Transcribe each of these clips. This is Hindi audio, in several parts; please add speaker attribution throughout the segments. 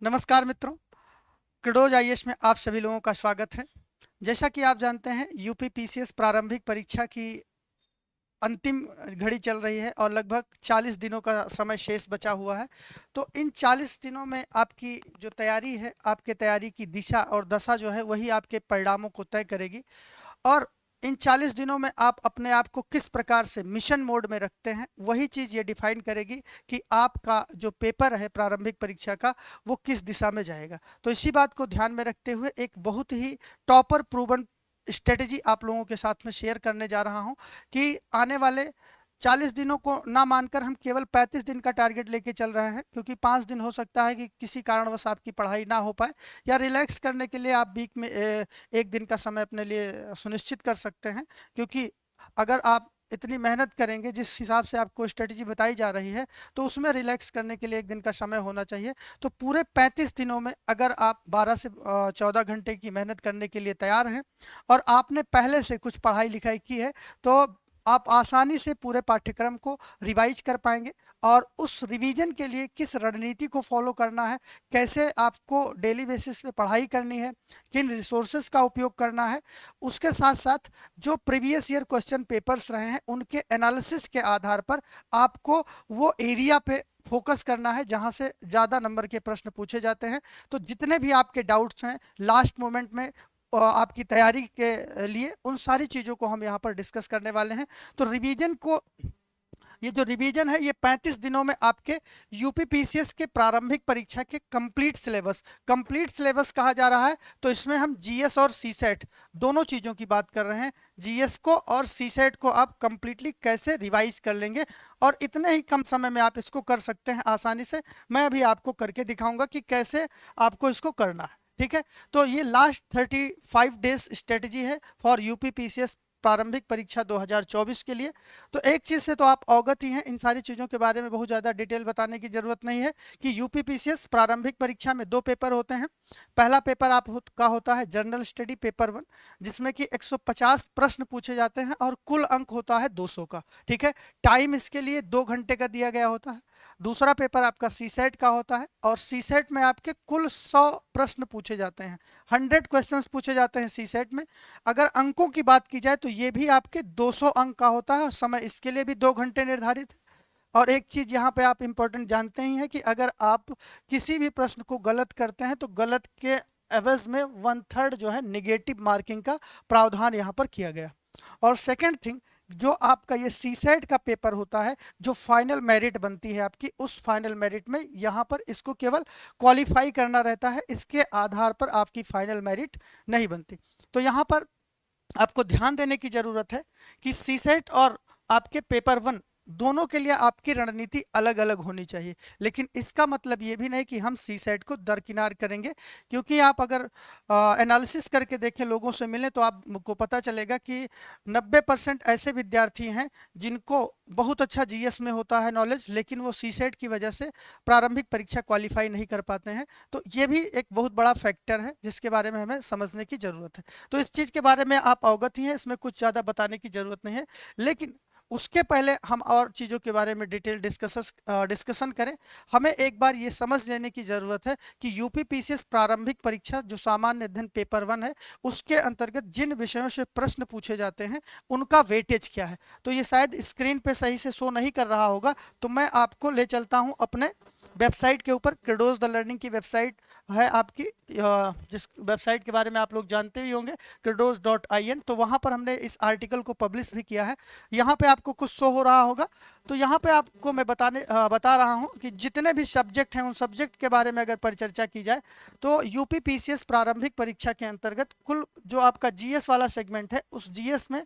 Speaker 1: नमस्कार मित्रों, क्रिडोज आईएएस में आप सभी लोगों का स्वागत है। जैसा कि आप जानते हैं, यूपी पीसीएस प्रारंभिक परीक्षा की अंतिम घड़ी चल रही है और लगभग 40 दिनों का समय शेष बचा हुआ है। तो इन 40 दिनों में आपकी जो तैयारी है, आपके तैयारी की दिशा और दशा जो है वही आपके परिणामों को तय करेगी। और इन 40 दिनों में आप अपने आप को किस प्रकार से मिशन मोड में रखते हैं, वही चीज़ ये डिफाइन करेगी कि आपका जो पेपर है प्रारंभिक परीक्षा का, वो किस दिशा में जाएगा। तो इसी बात को ध्यान में रखते हुए एक बहुत ही टॉपर प्रूवन स्ट्रेटजी आप लोगों के साथ में शेयर करने जा रहा हूं कि आने वाले 40 दिनों को ना मानकर हम केवल 35 दिन का टारगेट लेके चल रहे हैं, क्योंकि 5 दिन हो सकता है कि किसी कारणवश आपकी पढ़ाई ना हो पाए, या रिलैक्स करने के लिए आप वीक में एक दिन का समय अपने लिए सुनिश्चित कर सकते हैं। क्योंकि अगर आप इतनी मेहनत करेंगे जिस हिसाब से आपको स्ट्रेटजी बताई जा रही है, तो उसमें रिलैक्स करने के लिए एक दिन का समय होना चाहिए। तो पूरे 35 दिनों में अगर आप 12 से 14 घंटे की मेहनत करने के लिए तैयार हैं और आपने पहले से कुछ पढ़ाई लिखाई की है, तो आप आसानी से पूरे पाठ्यक्रम को रिवाइज कर पाएंगे। और उस रिवीजन के लिए किस रणनीति को फॉलो करना है, कैसे आपको डेली बेसिस पे पढ़ाई करनी है, किन रिसोर्सेज का उपयोग करना है, उसके साथ साथ जो प्रीवियस ईयर क्वेश्चन पेपर्स रहे हैं उनके एनालिसिस के आधार पर आपको वो एरिया पे फोकस करना है जहां से ज़्यादा नंबर के प्रश्न पूछे जाते हैं। तो जितने भी आपके डाउट्स हैं लास्ट मोमेंट में आपकी तैयारी के लिए, उन सारी चीज़ों को हम यहाँ पर डिस्कस करने वाले हैं। तो रिवीजन को, ये जो रिवीजन है, ये 35 दिनों में आपके यूपी पीसीएस के प्रारंभिक परीक्षा के कंप्लीट सिलेबस कहा जा रहा है। तो इसमें हम जीएस और सीसेट दोनों चीज़ों की बात कर रहे हैं। जीएस को और सीसेट को आप कंप्लीटली कैसे रिवाइज कर लेंगे और इतने ही कम समय में आप इसको कर सकते हैं आसानी से। मैं अभी आपको करके दिखाऊंगा कि कैसे आपको इसको करना है। ठीक है, तो ये लास्ट 35 डेज स्ट्रेटजी है फॉर यूपी पीसीएस प्रारंभिक परीक्षा 2024 के लिए। तो एक चीज़ से तो आप अवगत ही हैं, इन सारी चीज़ों के बारे में बहुत ज़्यादा डिटेल बताने की ज़रूरत नहीं है कि यूपी पीसीएस प्रारंभिक परीक्षा में 2 पेपर होते हैं। पहला पेपर का होता है जनरल स्टडी पेपर 1, जिसमें कि 150 प्रश्न पूछे जाते हैं और कुल अंक होता है 200 का। ठीक है, टाइम इसके लिए 2 घंटे का दिया गया होता है। दूसरा पेपर आपका सीसेट का होता है और सीसेट में आपके कुल 100 प्रश्न पूछे जाते हैं, 100 क्वेश्चंस पूछे जाते हैं सीसेट में। अगर अंकों की बात की जाए तो ये भी आपके 200 अंक का होता है और समय इसके लिए भी 2 घंटे निर्धारित है। और एक चीज़ यहाँ पे आप इम्पोर्टेंट जानते ही हैं कि अगर आप किसी भी प्रश्न को गलत करते हैं तो गलत के एवज में 1/3 जो है निगेटिव मार्किंग का प्रावधान यहाँ पर किया गया। और सेकेंड थिंग, जो आपका ये सीसेट का पेपर होता है, जो फाइनल मेरिट बनती है आपकी, उस फाइनल मेरिट में यहाँ पर इसको केवल क्वालिफाई करना रहता है, इसके आधार पर आपकी फाइनल मेरिट नहीं बनती। तो यहाँ पर आपको ध्यान देने की जरूरत है कि सीसेट और आपके पेपर 1 दोनों के लिए आपकी रणनीति अलग अलग होनी चाहिए। लेकिन इसका मतलब ये भी नहीं कि हम सीसेट को दरकिनार करेंगे, क्योंकि आप अगर एनालिसिस करके देखें, लोगों से मिलें, तो आपको पता चलेगा कि 90% ऐसे विद्यार्थी हैं जिनको बहुत अच्छा जीएस में होता है नॉलेज, लेकिन वो सीसेट की वजह से प्रारंभिक परीक्षा क्वालिफाई नहीं कर पाते हैं। तो ये भी एक बहुत बड़ा फैक्टर है जिसके बारे में हमें समझने की ज़रूरत है। तो इस चीज़ के बारे में आप अवगत ही हैं, इसमें कुछ ज़्यादा बताने की ज़रूरत नहीं है। लेकिन उसके पहले हम और चीज़ों के बारे में डिटेल डिस्कशन करें। हमें एक बार ये समझ लेने की ज़रूरत है कि यूपी पीसीएस प्रारंभिक परीक्षा जो सामान्य अध्ययन पेपर 1 है, उसके अंतर्गत जिन विषयों से प्रश्न पूछे जाते हैं उनका वेटेज क्या है। तो ये शायद स्क्रीन पे सही से शो नहीं कर रहा होगा, तो मैं आपको ले चलता हूँ अपने वेबसाइट के ऊपर। क्रिडोज द लर्निंग की वेबसाइट है आपकी, जिस वेबसाइट के बारे में आप लोग जानते ही होंगे, cridos.in। तो वहाँ पर हमने इस आर्टिकल को पब्लिश भी किया है। यहाँ पे आपको कुछ शो हो रहा होगा। तो यहाँ पे आपको मैं बता रहा हूँ कि जितने भी सब्जेक्ट हैं उन सब्जेक्ट के बारे में अगर परिचर्चा की जाए, तो यूपी पीसीएस प्रारंभिक परीक्षा के अंतर्गत कुल जो आपका जीएस वाला सेगमेंट है, उस जीएस में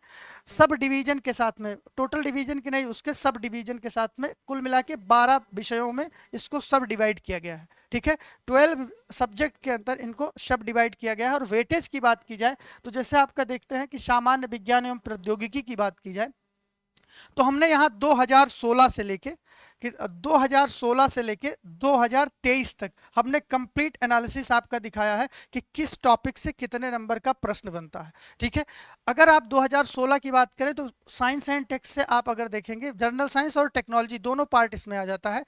Speaker 1: सब डिवीजन के साथ में, टोटल डिवीजन की नहीं, उसके सब डिवीजन के साथ में कुल मिला के 12 विषयों में इसको सब डिवाइड किया गया है। ठीक है, 12 सब्जेक्ट के अंदर इनको सब डिवाइड किया गया है। और वेटेज की बात की जाए तो जैसे आपका देखते हैं कि सामान्य विज्ञान एवं प्रौद्योगिकी की बात की जाए, तो हमने यहाँ 2016 से लेके 2023 तक हमने कंप्लीट एनालिसिस आपका दिखाया है कि किस टॉपिक से कितने नंबर का प्रश्न बनता है। ठीक है, अगर आप 2016 की बात करें तो साइंस एंड टेक्स से आप अगर देखेंगे, जनरल साइंस और टेक्नोलॉजी दोनों पार्ट इसमें आ जाता है।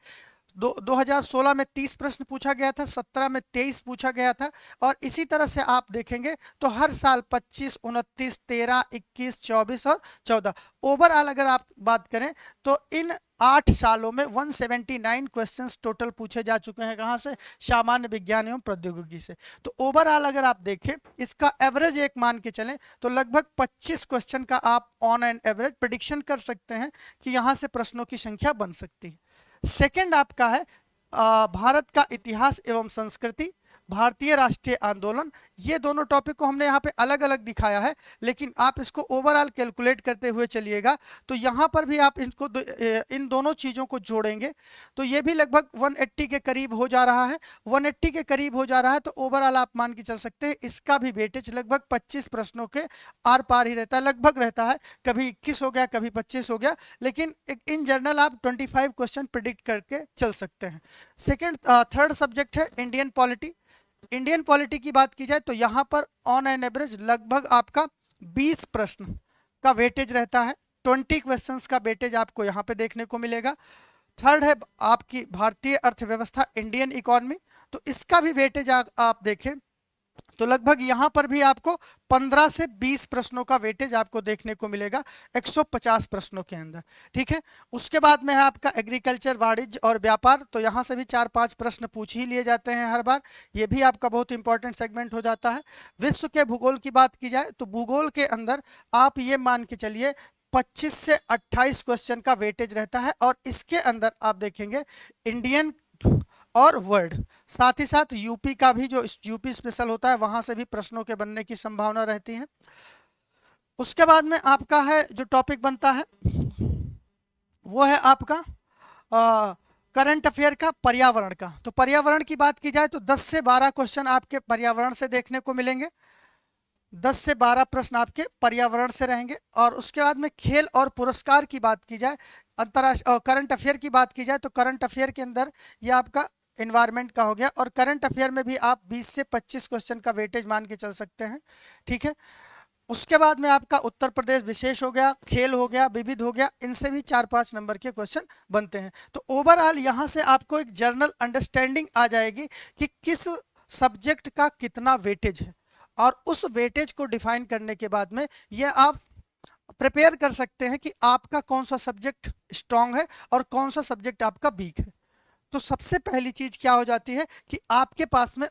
Speaker 1: 2016 में 30 प्रश्न पूछा गया था, 17 में 23 पूछा गया था, और इसी तरह से आप देखेंगे तो हर साल 25, 29, 13, 21, 24 और 14 ओवरऑल अगर आप बात करें तो इन 8 सालों में 179 क्वेश्चंस टोटल पूछे जा चुके हैं। कहाँ से? सामान्य विज्ञान एवं प्रौद्योगिकी से। तो ओवरऑल अगर आप देखें इसका एवरेज एक मान के चलें तो लगभग 25 क्वेश्चन का आप ऑन एन एवरेज प्रिडिक्शन कर सकते हैं कि यहाँ से प्रश्नों की संख्या बन सकती है। सेकंड आपका है भारत का इतिहास एवं संस्कृति, भारतीय राष्ट्रीय आंदोलन। ये दोनों टॉपिक को हमने यहाँ पे अलग अलग दिखाया है, लेकिन आप इसको ओवरऑल कैलकुलेट करते हुए चलिएगा तो यहाँ पर भी आप इनको इन दोनों चीज़ों को जोड़ेंगे तो ये भी लगभग 180 के करीब हो जा रहा है। 180 के करीब हो जा रहा है तो ओवरऑल आप मान के चल सकते हैं इसका भी वेटेज लगभग 25 प्रश्नों के आर पार ही रहता है, लगभग रहता है। कभी 21 हो गया, कभी 25 हो गया, लेकिन इन जनरल आप 25 क्वेश्चन प्रिडिक्ट करके चल सकते हैं। थर्ड सब्जेक्ट है इंडियन पॉलिटी। इंडियन पॉलिटी की बात की जाए तो यहाँ पर ऑन एन एवरेज लगभग आपका 20 प्रश्न का वेटेज रहता है। 20 क्वेश्चंस का वेटेज आपको यहाँ पे देखने को मिलेगा। थर्ड है आपकी भारतीय अर्थव्यवस्था, इंडियन इकोनॉमी। तो इसका भी वेटेज आप देखें तो लगभग यहाँ पर भी आपको 15 से 20 प्रश्नों का वेटेज आपको देखने को मिलेगा 150 प्रश्नों के अंदर। ठीक है, उसके बाद में है आपका एग्रीकल्चर, वाणिज्य और व्यापार। तो यहाँ से भी 4-5 प्रश्न पूछ ही लिए जाते हैं हर बार, ये भी आपका बहुत इंपॉर्टेंट सेगमेंट हो जाता है। विश्व के भूगोल की बात की जाए तो भूगोल के अंदर आप ये मान के चलिए 25 से 28 क्वेश्चन का वेटेज रहता है, और इसके अंदर आप देखेंगे इंडियन और वर्ल्ड, साथ ही साथ यूपी का भी, जो यूपी स्पेशल होता है वहां से भी प्रश्नों के बनने की संभावना रहती है। उसके बाद में आपका है जो टॉपिक बनता है वो है आपका करंट अफेयर का, पर्यावरण का। तो पर्यावरण की बात की जाए तो 10 से 12 क्वेश्चन आपके पर्यावरण से देखने को मिलेंगे। 10 से 12 प्रश्न आपके पर्यावरण से रहेंगे। और उसके बाद में खेल और पुरस्कार की बात की जाए, अंतरराष्ट्रीय करंट अफेयर की बात की जाए तो करंट अफेयर के अंदर ये आपका एनवायरनमेंट का हो गया, और करंट अफेयर में भी आप 20 से 25 क्वेश्चन का वेटेज मान के चल सकते हैं। ठीक है, उसके बाद में आपका उत्तर प्रदेश विशेष हो गया, खेल हो गया, विविध हो गया, इनसे भी 4-5 नंबर के क्वेश्चन बनते हैं। तो ओवरऑल यहाँ से आपको एक जनरल अंडरस्टैंडिंग आ जाएगी कि किस सब्जेक्ट का कितना वेटेज है, और उस वेटेज को डिफाइन करने के बाद में ये आप प्रिपेयर कर सकते हैं कि आपका कौन सा सब्जेक्ट स्ट्रांग है और कौन सा सब्जेक्ट आपका वीक है। तो सबसे पहली चीज क्या हो जाती है कि आपके पास में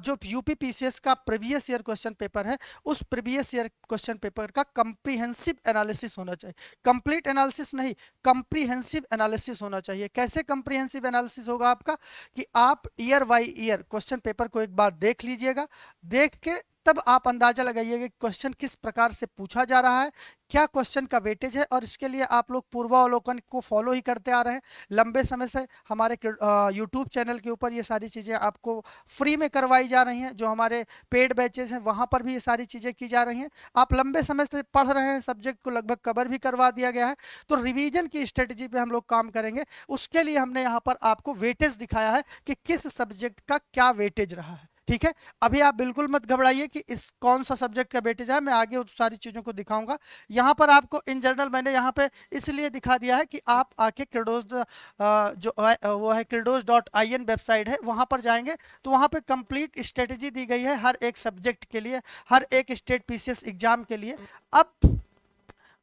Speaker 1: जो यूपी पीसीएस का प्रीवियस ईयर क्वेश्चन पेपर है, उस प्रीवियस ईयर क्वेश्चन पेपर का कंप्रीहेंसिव एनालिसिस होना चाहिए। कंप्लीट एनालिसिस नहीं, कंप्रीहेंसिव एनालिसिस होना चाहिए। कैसे कंप्रीहेंसिव एनालिसिस होगा आपका कि आप year by year question paper को एक बार देख लीजिएगा, देख के तब आप अंदाजा लगाइएगा क्वेश्चन किस प्रकार से पूछा जा रहा है, क्या क्वेश्चन का वेटेज है। और इसके लिए आप लोग पूर्वावलोकन को फॉलो ही करते आ रहे हैं लंबे समय से। हमारे यूट्यूब चैनल के ऊपर ये सारी चीज़ें आपको फ्री में करवाई जा रही हैं, जो हमारे पेड बैचेस हैं वहाँ पर भी ये सारी चीज़ें की जा रही हैं। आप लंबे समय से पढ़ रहे हैं, सब्जेक्ट को लगभग कवर भी करवा दिया गया है। तो रिवीजन की स्ट्रेटजी पे हम लोग काम करेंगे, उसके लिए हमने यहाँ पर आपको वेटेज दिखाया है कि किस सब्जेक्ट का क्या वेटेज रहा है। ठीक है, अभी आप बिल्कुल मत घबराइए कि इस कौन सा सब्जेक्ट का वेटेज है, मैं आगे उस सारी चीज़ों को दिखाऊंगा। यहाँ पर आपको इन जनरल मैंने यहाँ पे इसलिए दिखा दिया है कि आप आके क्रेडोज जो है वो है credos.in वेबसाइट है, वहाँ पर जाएंगे तो वहाँ पे कंप्लीट स्ट्रेटजी दी गई है हर एक सब्जेक्ट के लिए, हर एक स्टेट पीसीएस एग्जाम के लिए। अब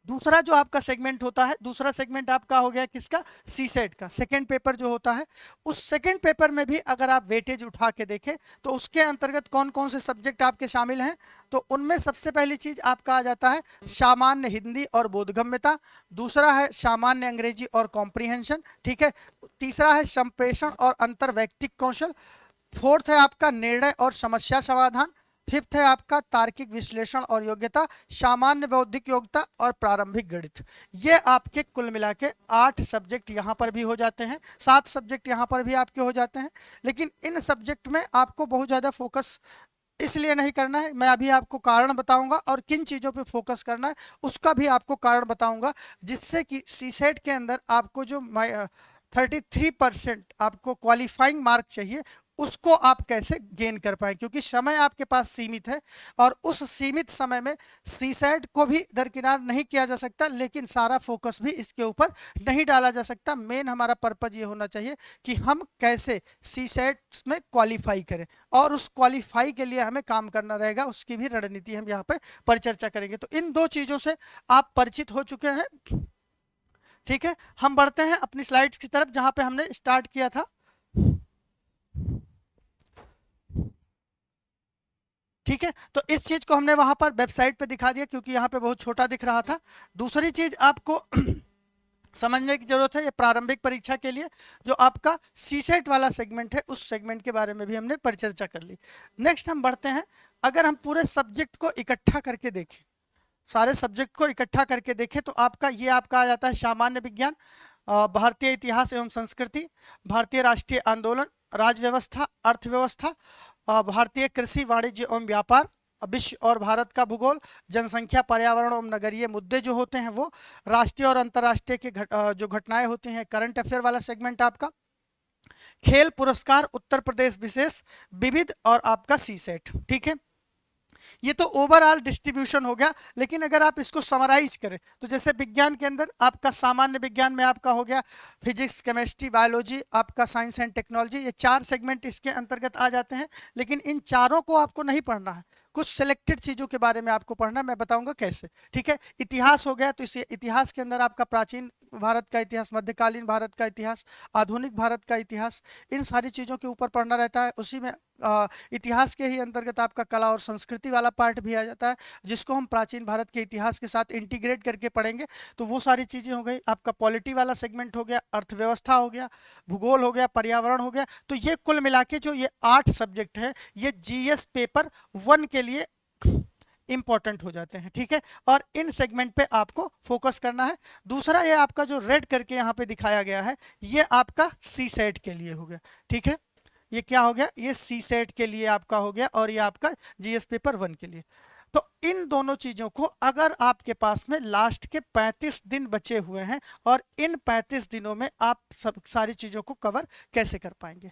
Speaker 1: दूसरा जो आपका सेगमेंट होता है, दूसरा सेगमेंट आपका हो गया किसका? सीसेट का। सेकंड पेपर जो होता है, उस सेकंड पेपर में भी अगर आप वेटेज उठा के देखें तो उसके अंतर्गत कौन कौन से सब्जेक्ट आपके शामिल हैं, तो उनमें सबसे पहली चीज आपका आ जाता है सामान्य हिंदी और बोधगम्यता। दूसरा है सामान्य अंग्रेजी और कॉम्प्रीहेंशन। ठीक है, तीसरा है संप्रेषण और अंतर्वैयक्तिक कौशल। फोर्थ है आपका निर्णय और समस्या समाधान। फिफ्थ है आपका तार्किक विश्लेषण और योग्यता, सामान्य बौद्धिक योग्यता और प्रारंभिक गणित। ये आपके कुल मिला के 8 सब्जेक्ट यहाँ पर भी हो जाते हैं, 7 सब्जेक्ट यहाँ पर भी आपके हो जाते हैं। लेकिन इन सब्जेक्ट में आपको बहुत ज़्यादा फोकस इसलिए नहीं करना है, मैं अभी आपको कारण बताऊंगा और किन चीज़ों पे फोकस करना है उसका भी आपको कारण बताऊंगा, जिससे कि सीसेट के अंदर आपको जो 33% आपको क्वालिफाइंग मार्क चाहिए उसको आप कैसे गेन कर पाए, क्योंकि समय आपके पास सीमित है और उस सीमित समय में सीसैट को भी दरकिनार नहीं किया जा सकता, लेकिन सारा फोकस भी इसके ऊपर नहीं डाला जा सकता। मेन हमारा पर्पज ये होना चाहिए कि हम कैसे सीसैट में क्वालिफाई करें, और उस क्वालिफाई के लिए हमें काम करना रहेगा, उसकी भी रणनीति हम यहाँ पे परिचर्चा करेंगे। तो इन दो चीजों से आप परिचित हो चुके हैं, ठीक है। हम बढ़ते हैं अपनी स्लाइड्स की तरफ जहां पे हमने स्टार्ट किया था। ठीक है, तो इस चीज को हमने वहां पर वेबसाइट पे दिखा दिया क्योंकि यहाँ पे बहुत छोटा दिख रहा था। दूसरी चीज आपको समझने की जरूरत है, ये प्रारंभिक परीक्षा के लिए जो आपका सीसेट वाला सेगमेंट है, उस सेगमेंट के बारे में भी हमने परिचर्चा कर ली। नेक्स्ट हम बढ़ते हैं, अगर हम पूरे सब्जेक्ट को इकट्ठा करके देखें, सारे सब्जेक्ट को इकट्ठा करके देखें, तो आपका ये आपका आ जाता है सामान्य विज्ञान, भारतीय इतिहास एवं संस्कृति, भारतीय राष्ट्रीय आंदोलन, राज्य व्यवस्था, अर्थव्यवस्था, भारतीय कृषि वाणिज्य एवं व्यापार, विश्व और भारत का भूगोल, जनसंख्या, पर्यावरण एवं नगरीय मुद्दे जो होते हैं वो, राष्ट्रीय और अंतर्राष्ट्रीय के जो घटनाएं होती हैं, करंट अफेयर वाला सेगमेंट आपका, खेल पुरस्कार, उत्तर प्रदेश विशेष, विविध और आपका सी सेट। ठीक है, ये तो ओवरऑल डिस्ट्रीब्यूशन हो गया। लेकिन अगर आप इसको समराइज करें तो जैसे विज्ञान के अंदर आपका सामान्य विज्ञान में आपका हो गया फिजिक्स, केमिस्ट्री, बायोलॉजी, आपका साइंस एंड टेक्नोलॉजी, ये चार सेगमेंट इसके अंतर्गत आ जाते हैं। लेकिन इन चारों को आपको नहीं पढ़ना है, कुछ सिलेक्टेड चीज़ों के बारे में आपको पढ़ना, मैं बताऊंगा कैसे। ठीक है, इतिहास हो गया, तो इस इतिहास के अंदर आपका प्राचीन भारत का इतिहास, मध्यकालीन भारत का इतिहास, आधुनिक भारत का इतिहास, इन सारी चीज़ों के ऊपर पढ़ना रहता है। उसी में इतिहास के ही अंतर्गत आपका कला और संस्कृति वाला पार्ट भी आ जाता है, जिसको हम प्राचीन भारत के इतिहास के साथ इंटीग्रेट करके पढ़ेंगे। तो वो सारी चीज़ें हो गई। आपका पॉलिटी वाला सेगमेंट हो गया, अर्थव्यवस्था हो गया, भूगोल हो गया, पर्यावरण हो गया। तो ये कुल मिला के जो ये 8 सब्जेक्ट है, ये जीएस पेपर 1 के लिए इंपॉर्टेंट हो जाते हैं। ठीक है, और इन सेगमेंट पे आपको फोकस करना है। दूसरा, ये आपका जो रेड करके यहाँ पे दिखाया गया है, ये आपका सी सेट के लिए हो गया। ठीक है, ये क्या हो गया, ये सी सेट के लिए आपका हो गया, और ये आपका जीएस पेपर 1 के लिए। तो इन दोनों चीजों को अगर आपके पास में लास्ट के 35 दिन बचे हुए हैं, और इन 35 दिनों में आप सब सारी चीजों को कवर कैसे कर पाएंगे,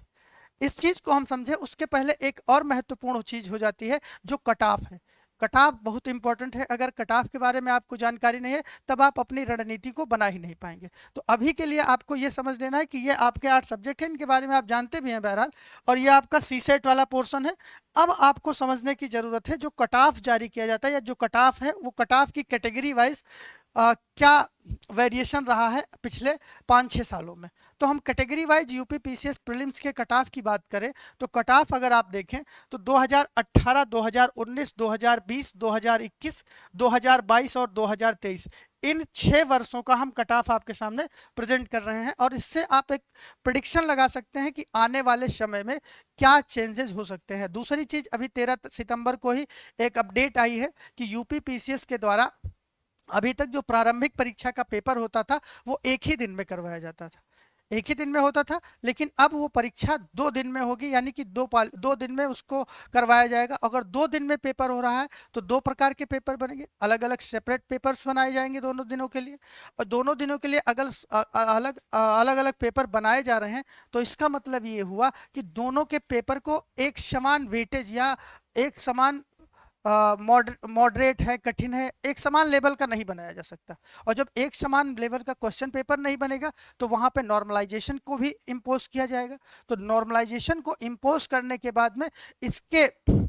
Speaker 1: इस चीज को हम समझे। उसके पहले एक और महत्वपूर्ण चीज हो जाती है जो कट ऑफ है। कट ऑफ बहुत इंपॉर्टेंट है। अगर कट ऑफ के बारे में आपको जानकारी नहीं है, तब आप अपनी रणनीति को बना ही नहीं पाएंगे। तो अभी के लिए आपको ये समझ लेना है कि ये आपके 8 सब्जेक्ट हैं, इनके बारे में आप जानते भी हैं बहरहाल, और ये आपका सी सेट वाला पोर्शन है। अब आपको समझने की जरूरत है जो कट ऑफ जारी किया जाता है, या जो कट ऑफ है, वो कट ऑफ की कैटेगरी वाइज क्या वेरिएशन रहा है पिछले 5-6 सालों में। तो हम category wise UP PCS prelims के कट ऑफ की बात करें, तो कट ऑफ अगर आप देखें तो 2018, 2019, 2020, 2021, 2022 और 2023, इन 6 वर्षों का हम कट ऑफ आपके सामने प्रेजेंट कर रहे हैं। और इससे आप एक प्रिडिक्शन लगा सकते हैं कि आने वाले समय में क्या चेंजेस हो सकते हैं। दूसरी चीज, अभी 13 सितंबर को ही एक अपडेट आई है कि यूपी पीसीएस के द्वारा अभी तक जो प्रारंभिक परीक्षा का पेपर होता था वो एक ही दिन में करवाया जाता था, एक ही दिन में होता था। लेकिन अब वो परीक्षा 2 दिन में होगी, यानी कि 2 दिन में उसको करवाया जाएगा। अगर 2 दिन में पेपर हो रहा है तो 2 प्रकार के पेपर बनेंगे, अलग अलग सेपरेट पेपर्स बनाए जाएंगे दोनों दिनों के लिए। और दोनों दिनों के लिए अलग अलग पेपर बनाए जा रहे हैं। तो इसका मतलब ये हुआ कि दोनों के पेपर को एक समान वेटेज या एक समान मॉडरेट है, कठिन है, एक समान लेवल का नहीं बनाया जा सकता। और जब एक समान लेवल का क्वेश्चन पेपर नहीं बनेगा तो वहां पे नॉर्मलाइजेशन को भी इम्पोज किया जाएगा। तो नॉर्मलाइजेशन को इम्पोज करने के बाद में इसके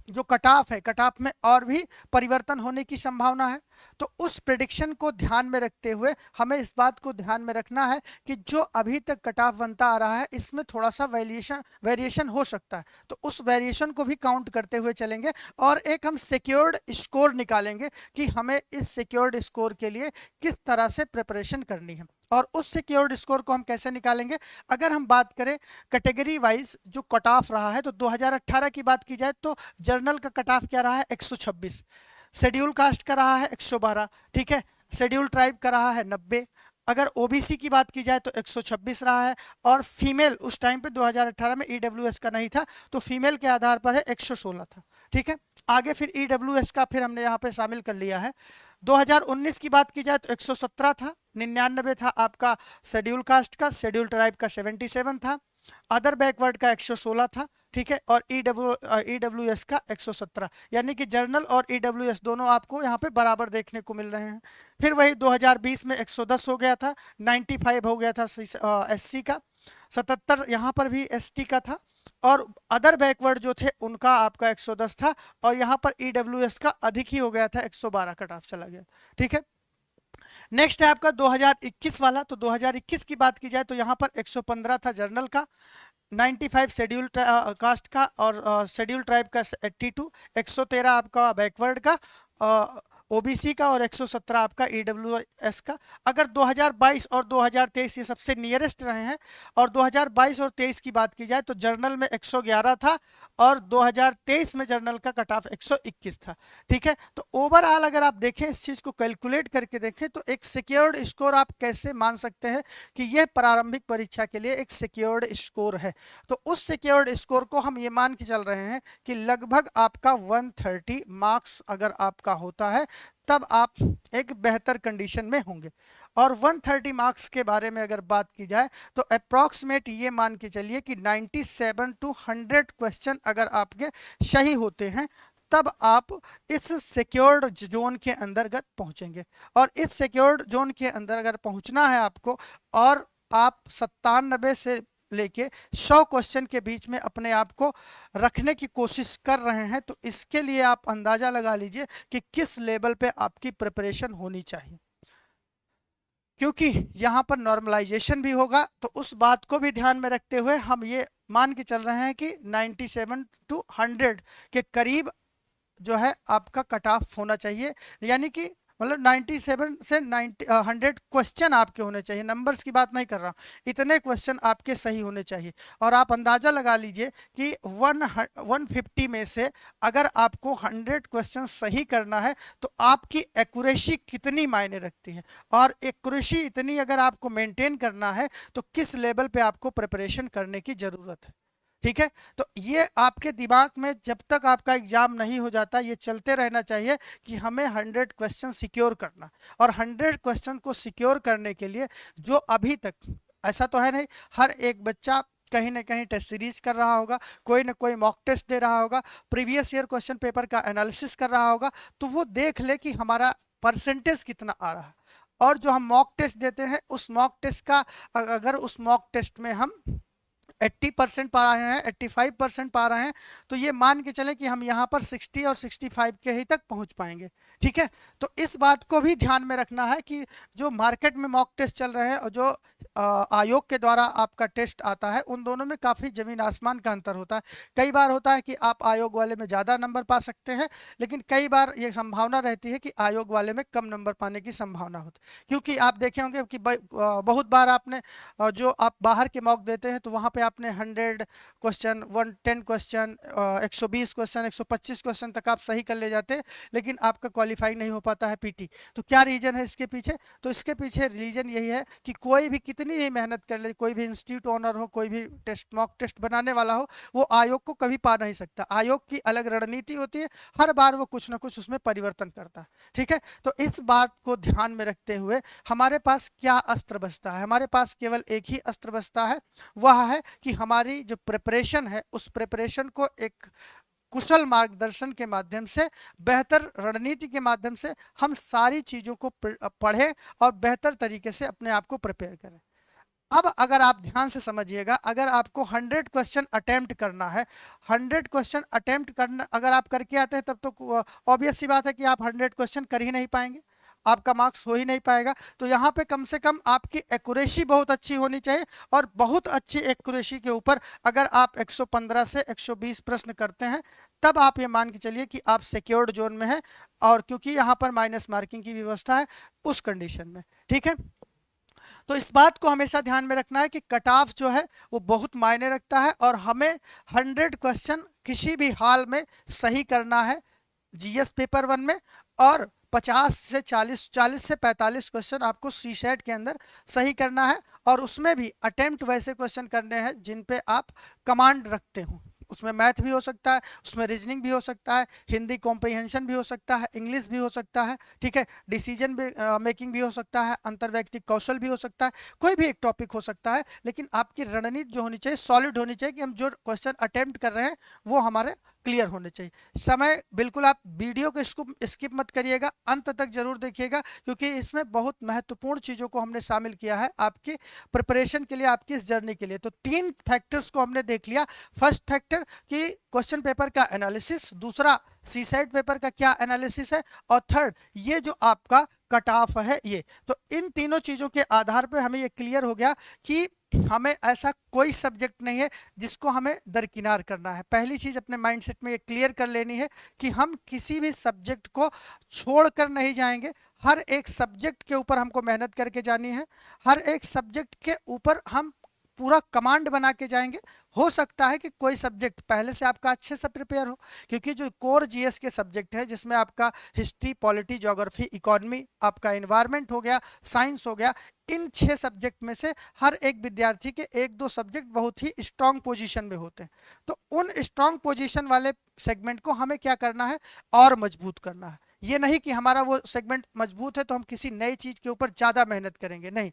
Speaker 1: जो कट ऑफ है, कट ऑफ में और भी परिवर्तन होने की संभावना है। तो उस प्रेडिक्शन को ध्यान में रखते हुए हमें इस बात को ध्यान में रखना है कि जो अभी तक कट ऑफ बनता आ रहा है, इसमें थोड़ा सा वेरिएशन हो सकता है। तो उस वेरिएशन को भी काउंट करते हुए चलेंगे, और एक हम सिक्योर्ड स्कोर निकालेंगे कि हमें इस सिक्योर्ड स्कोर के लिए किस तरह से प्रिपरेशन करनी है। और उस सिक्योर्ड स्कोर को हम कैसे निकालेंगे, अगर हम बात करें कैटेगरी वाइज जो कट ऑफ रहा है, तो 2018 की बात की जाए तो जर्नल का कट ऑफ क्या रहा है, 126, शेड्यूल कास्ट का रहा है 112, ठीक है, शेड्यूल ट्राइब का रहा है 90, अगर ओबीसी की बात की जाए तो 126 रहा है, और फीमेल उस टाइम पे 2018 में ईडब्ल्यूएस का नहीं था, तो फीमेल के आधार पर है 116 था। ठीक है, आगे फिर ईडब्ल्यूएस का फिर हमने यहाँ पे शामिल कर लिया है। 2019 की बात की जाए तो 117 था, 99 था आपका शेड्यूल कास्ट का, शेड्यूल ट्राइब का 77 था, अदर बैकवर्ड का 116 था, ठीक है, और ईडब्ल्यूएस का 117, यानी कि जर्नल और ईडब्ल्यूएस दोनों आपको यहाँ पे बराबर देखने को मिल रहे हैं। फिर वही 2020 में 110 हो गया था, 95 हो गया था एससी का, 77 यहाँ पर भी एसटी का था, और अदर बैकवर्ड जो थे उनका आपका 110 था, और यहाँ पर ईडब्ल्यूएस का अधिक ही हो गया था, 112 कट ऑफ चला गया, ठीक है। नेक्स्ट है आपका 2021 वाला। तो 2021 की बात की जाए तो यहाँ पर 115 था जर्नल का, 95 शेड्यूल कास्ट का, और शेड्यूल ट्राइब का 82, 113 आपका बैकवर्ड का, ओबीसी का, और 117 आपका ईडब्ल्यूएस का। अगर 2022 और 2023 ये सबसे नियरेस्ट रहे हैं, और 2022 और 23 की बात की जाए तो जर्नल में 111 था, और 2023 में जर्नल का कट ऑफ 121 था, ठीक है। तो ओवरऑल अगर आप देखें, इस चीज़ को कैलकुलेट करके देखें, तो एक सिक्योर्ड स्कोर आप कैसे मान सकते हैं कि यह प्रारंभिक परीक्षा के लिए एक सिक्योर्ड स्कोर है। तो उस सिक्योर्ड स्कोर को हम ये मान के चल रहे हैं कि लगभग आपका 130 मार्क्स अगर आपका होता है, तब आप एक बेहतर कंडीशन में होंगे। और 130 मार्क्स के बारे में अगर बात की जाए तो अप्रॉक्सीमेट ये मान के चलिए कि 97 to 100 क्वेश्चन अगर आपके सही होते हैं, तब आप इस सिक्योर्ड जोन के अंतर्गत पहुंचेंगे। और इस सिक्योर्ड जोन के अंदर अगर पहुंचना है आपको, और आप 97 से लेके 100 क्वेश्चन के बीच में अपने आप को रखने की कोशिश कर रहे हैं, तो इसके लिए आप अंदाजा लगा लीजिए कि किस लेवल पे आपकी प्रिपरेशन होनी चाहिए। क्योंकि यहाँ पर नॉर्मलाइजेशन भी होगा, तो उस बात को भी ध्यान में रखते हुए हम ये मान के चल रहे हैं कि 97 to 100 के करीब जो है आपका कट ऑफ होना चाहिए, यानी कि मतलब 97 से 100 क्वेश्चन आपके होने चाहिए, नंबर्स की बात नहीं कर रहा, इतने क्वेश्चन आपके सही होने चाहिए। और आप अंदाज़ा लगा लीजिए कि 150 में से अगर आपको 100 क्वेश्चन सही करना है, तो आपकी एक्यूरेसी कितनी मायने रखती है, और एक्यूरेसी इतनी अगर आपको मेंटेन करना है तो किस लेवल पे आपको प्रिपरेशन करने की ज़रूरत है, ठीक है। तो ये आपके दिमाग में जब तक आपका एग्जाम नहीं हो जाता, ये चलते रहना चाहिए कि हमें 100 क्वेश्चन सिक्योर करना। और 100 क्वेश्चन को सिक्योर करने के लिए जो अभी तक, ऐसा तो है नहीं, हर एक बच्चा कहीं ना कहीं टेस्ट सीरीज कर रहा होगा, कोई ना कोई मॉक टेस्ट दे रहा होगा, प्रीवियस ईयर क्वेश्चन पेपर का एनालिसिस कर रहा होगा, तो वो देख ले कि हमारा परसेंटेज कितना आ रहा है। और जो हम मॉक टेस्ट देते हैं, उस मॉक टेस्ट का अगर उस मॉक टेस्ट में हम 80% पा रहे हैं, 85% पा रहे हैं, तो ये मान के चलें कि हम यहाँ पर 60 और 65 के ही तक पहुँच पाएंगे, ठीक है। तो इस बात को भी ध्यान में रखना है कि जो मार्केट में मॉक टेस्ट चल रहे हैं और जो आयोग के द्वारा आपका टेस्ट आता है, उन दोनों में काफ़ी ज़मीन आसमान का अंतर होता है। कई बार होता है कि आप आयोग वाले में ज़्यादा नंबर पा सकते हैं, लेकिन कई बार ये संभावना रहती है कि आयोग वाले में कम नंबर पाने की संभावना होती है। क्योंकि आप देखे होंगे कि बहुत बार आपने जो आप बाहर के मॉक देते हैं, तो वहाँ पे आपने 100 क्वेश्चन, 110 क्वेश्चन, 120 क्वेश्चन, 125 क्वेश्चन तक आप सही कर ले जाते हैं, लेकिन आपका क्वालिफाई नहीं हो पाता है पीटी। तो क्या रीज़न है इसके पीछे? तो इसके पीछे रीज़न यही है कि कोई भी कितनी भी मेहनत कर ले, कोई भी इंस्टीट्यूट ओनर हो, कोई भी टेस्ट मॉक टेस्ट बनाने वाला हो, वो आयोग को कभी पा नहीं सकता। आयोग की अलग रणनीति होती है, हर बार वो कुछ ना कुछ उसमें परिवर्तन करता है, ठीक है। तो इस बात को ध्यान में रखते हुए हमारे पास क्या अस्त्र बचता है? हमारे पास केवल एक ही अस्त्र बचता है, वह है कि हमारी जो प्रिपरेशन है, उस प्रिपरेशन को एक कुशल मार्गदर्शन के माध्यम से, बेहतर रणनीति के माध्यम से हम सारी चीज़ों को पढ़ें और बेहतर तरीके से अपने आप को प्रिपेयर करें। अब अगर आप ध्यान से समझिएगा, अगर आपको 100 क्वेश्चन अटेम्प्ट करना है, 100 क्वेश्चन अटेम्प्ट करना अगर आप करके आते हैं, तब तो ऑब्वियस सी बात है कि आप 100 क्वेश्चन कर ही नहीं पाएंगे, आपका मार्क्स हो ही नहीं पाएगा। तो यहाँ पे कम से कम आपकी एक्यूरेसी बहुत अच्छी होनी चाहिए, और बहुत अच्छी एक्यूरेसी के ऊपर अगर आप 115 से 120 प्रश्न करते हैं, तब आप ये मान के चलिए कि आप सिक्योर्ड जोन में हैं, और क्योंकि यहाँ पर माइनस मार्किंग की व्यवस्था है उस कंडीशन में, ठीक है। तो इस बात को हमेशा ध्यान में रखना है कि कट ऑफ जो है वो बहुत मायने रखता है, और हमें 100 क्वेश्चन किसी भी हाल में सही करना है जीएस पेपर 1 में, और 50 से 40 से 45 क्वेश्चन आपको सी सेट के अंदर सही करना है, और उसमें भी अटेम्प्ट वैसे क्वेश्चन करने हैं जिन पे आप कमांड रखते हो, उसमें मैथ भी हो सकता है, उसमें रीजनिंग भी हो सकता है, हिंदी कॉम्प्रिहेंशन भी हो सकता है, इंग्लिश भी हो सकता है, ठीक है, डिसीजन मेकिंग भी हो सकता है, अंतर्वैयक्तिक कौशल भी हो सकता है, कोई भी एक टॉपिक हो सकता है। लेकिन आपकी रणनीति जो होनी चाहिए सॉलिड होनी चाहिए कि हम जो क्वेश्चन अटेम्प्ट कर रहे हैं वो हमारे क्लियर होने चाहिए। समय बिल्कुल आप वीडियो को स्किप मत करिएगा, अंत तक जरूर देखिएगा, क्योंकि इसमें बहुत महत्वपूर्ण चीज़ों को हमने शामिल किया है आपकी प्रिपरेशन के लिए, आपकी इस जर्नी के लिए। तो 3 फैक्टर्स को हमने देख लिया। फर्स्ट फैक्टर कि क्वेश्चन पेपर का एनालिसिस, दूसरा सीसाइड पेपर का क्या एनालिसिस है, और थर्ड ये जो आपका कट ऑफ है ये। तो इन तीनों चीज़ों के आधार पर हमें ये क्लियर हो गया कि हमें ऐसा कोई सब्जेक्ट नहीं है जिसको हमें दरकिनार करना है। पहली चीज अपने माइंडसेट में ये क्लियर कर लेनी है कि हम किसी भी सब्जेक्ट को छोड़कर नहीं जाएंगे। हर एक सब्जेक्ट के ऊपर हमको मेहनत करके जानी है, हर एक सब्जेक्ट के ऊपर हम पूरा कमांड बना के जाएंगे। हो सकता है कि कोई सब्जेक्ट पहले से आपका अच्छे से प्रिपेयर हो, क्योंकि जो कोर जीएस के सब्जेक्ट है जिसमें आपका हिस्ट्री, पॉलिटी, ज्योग्राफी, इकोनॉमी, आपका एनवायरनमेंट हो गया, साइंस हो गया, इन 6 सब्जेक्ट में से हर एक विद्यार्थी के 1-2 सब्जेक्ट बहुत ही स्ट्रांग पोजीशन में होते हैं। तो उन स्ट्रांग पोजीशन वाले सेगमेंट को हमें क्या करना है, और मजबूत करना है। ये नहीं कि हमारा वो सेगमेंट मजबूत है तो हम किसी नई चीज के ऊपर ज्यादा मेहनत करेंगे, नहीं।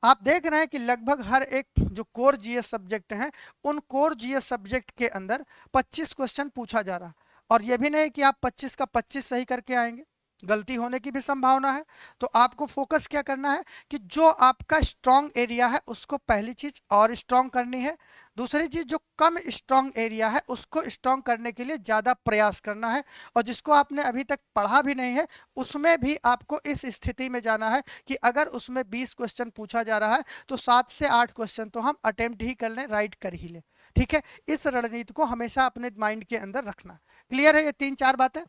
Speaker 1: आप देख रहे हैं कि लगभग हर एक जो कोर जीएस सब्जेक्ट हैं उन कोर जीएस सब्जेक्ट के अंदर 25 क्वेश्चन पूछा जा रहा है। और ये भी नहीं कि आप 25 का 25 सही करके आएंगे, गलती होने की भी संभावना है। तो आपको फोकस क्या करना है कि जो आपका स्ट्रांग एरिया है उसको पहली चीज और स्ट्रांग करनी है, दूसरी चीज जो कम स्ट्रांग एरिया है उसको स्ट्रांग करने के लिए ज्यादा प्रयास करना है, और जिसको आपने अभी तक पढ़ा भी नहीं है उसमें भी आपको इस स्थिति में जाना है कि अगर उसमें 20 क्वेश्चन पूछा जा रहा है तो 7 से 8 क्वेश्चन तो हम अटेम्प्ट ही कर लें, राइट कर ही लें, ठीक है। इस रणनीति को हमेशा अपने माइंड के अंदर रखना। क्लियर है ये 3-4 बातें?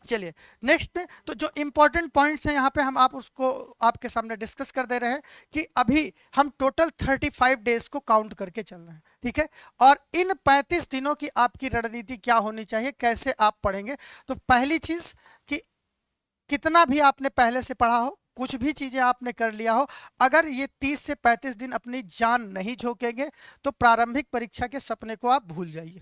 Speaker 1: चलिए नेक्स्ट पे तो जो इंपॉर्टेंट पॉइंट्स हैं यहाँ पे हम उसको आपके सामने डिस्कस कर दे रहे हैं कि अभी हम टोटल 35 डेज को काउंट करके चल रहे हैं, ठीक है। और इन 35 दिनों की आपकी रणनीति क्या होनी चाहिए, कैसे आप पढ़ेंगे। तो पहली चीज कि कितना भी आपने पहले से पढ़ा हो, कुछ भी चीजें आपने कर लिया हो, अगर ये 30 से 35 दिन अपनी जान नहीं झोंकेंगे तो प्रारंभिक परीक्षा के सपने को आप भूल जाइए।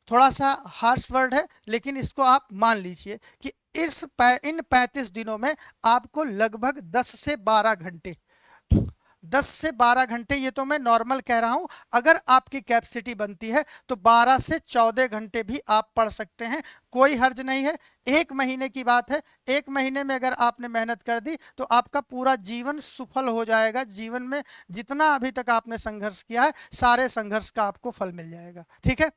Speaker 1: थोड़ा सा हार्श वर्ड है लेकिन इसको आप मान लीजिए कि इन 35 दिनों में आपको लगभग 10 से 12 घंटे, 10 से 12 घंटे, ये तो मैं नॉर्मल कह रहा हूं, अगर आपकी कैपेसिटी बनती है तो 12 से 14 घंटे भी आप पढ़ सकते हैं, कोई हर्ज नहीं है। 1 महीने की बात है, 1 महीने में अगर आपने मेहनत कर दी तो आपका पूरा जीवन सफल हो जाएगा। जीवन में जितना अभी तक आपने संघर्ष किया है सारे संघर्ष का आपको फल मिल जाएगा, ठीक है।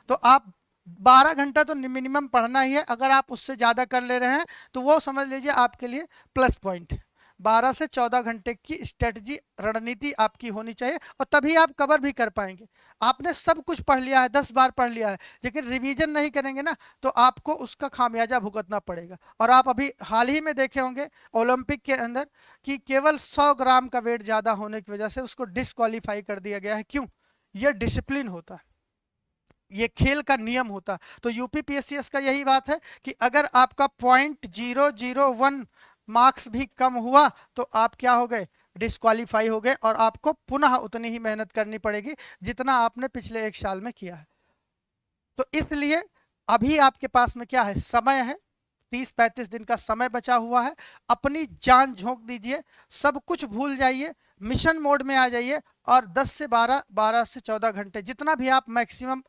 Speaker 1: तो आप 12 घंटा तो मिनिमम पढ़ना ही है, अगर आप उससे ज़्यादा कर ले रहे हैं तो वो समझ लीजिए आपके लिए प्लस पॉइंट है। 12 से 14 घंटे की स्ट्रेटजी, रणनीति आपकी होनी चाहिए, और तभी आप कवर भी कर पाएंगे। आपने सब कुछ पढ़ लिया है, 10 बार पढ़ लिया है, लेकिन रिवीजन नहीं करेंगे ना तो आपको उसका खामियाजा भुगतना पड़ेगा। और आप अभी हाल ही में देखे होंगे ओलंपिक के अंदर कि केवल 100 ग्राम का वेट ज़्यादा होने की वजह से उसको डिस्क्वालीफाई कर दिया गया है। क्यों? यह डिसिप्लिन होता है, ये खेल का नियम होता। तो यूपी पीएससीएस का यही बात है कि अगर आपका 0.001 मार्क्स भी कम हुआ तो आप क्या हो गए, डिस्क्वालीफाई हो गए, और आपको पुनः उतनी ही मेहनत करनी पड़ेगी जितना आपने पिछले 1 साल में किया है। तो इसलिए अभी आपके पास में क्या है, समय है, 30-35 दिन का समय बचा हुआ है। अपनी जान झोंक दीजिए, सब कुछ भूल जाइए, मिशन मोड में आ जाइए, और 10 से 12, 12 से 14 घंटे जितना भी आप मैक्सिमम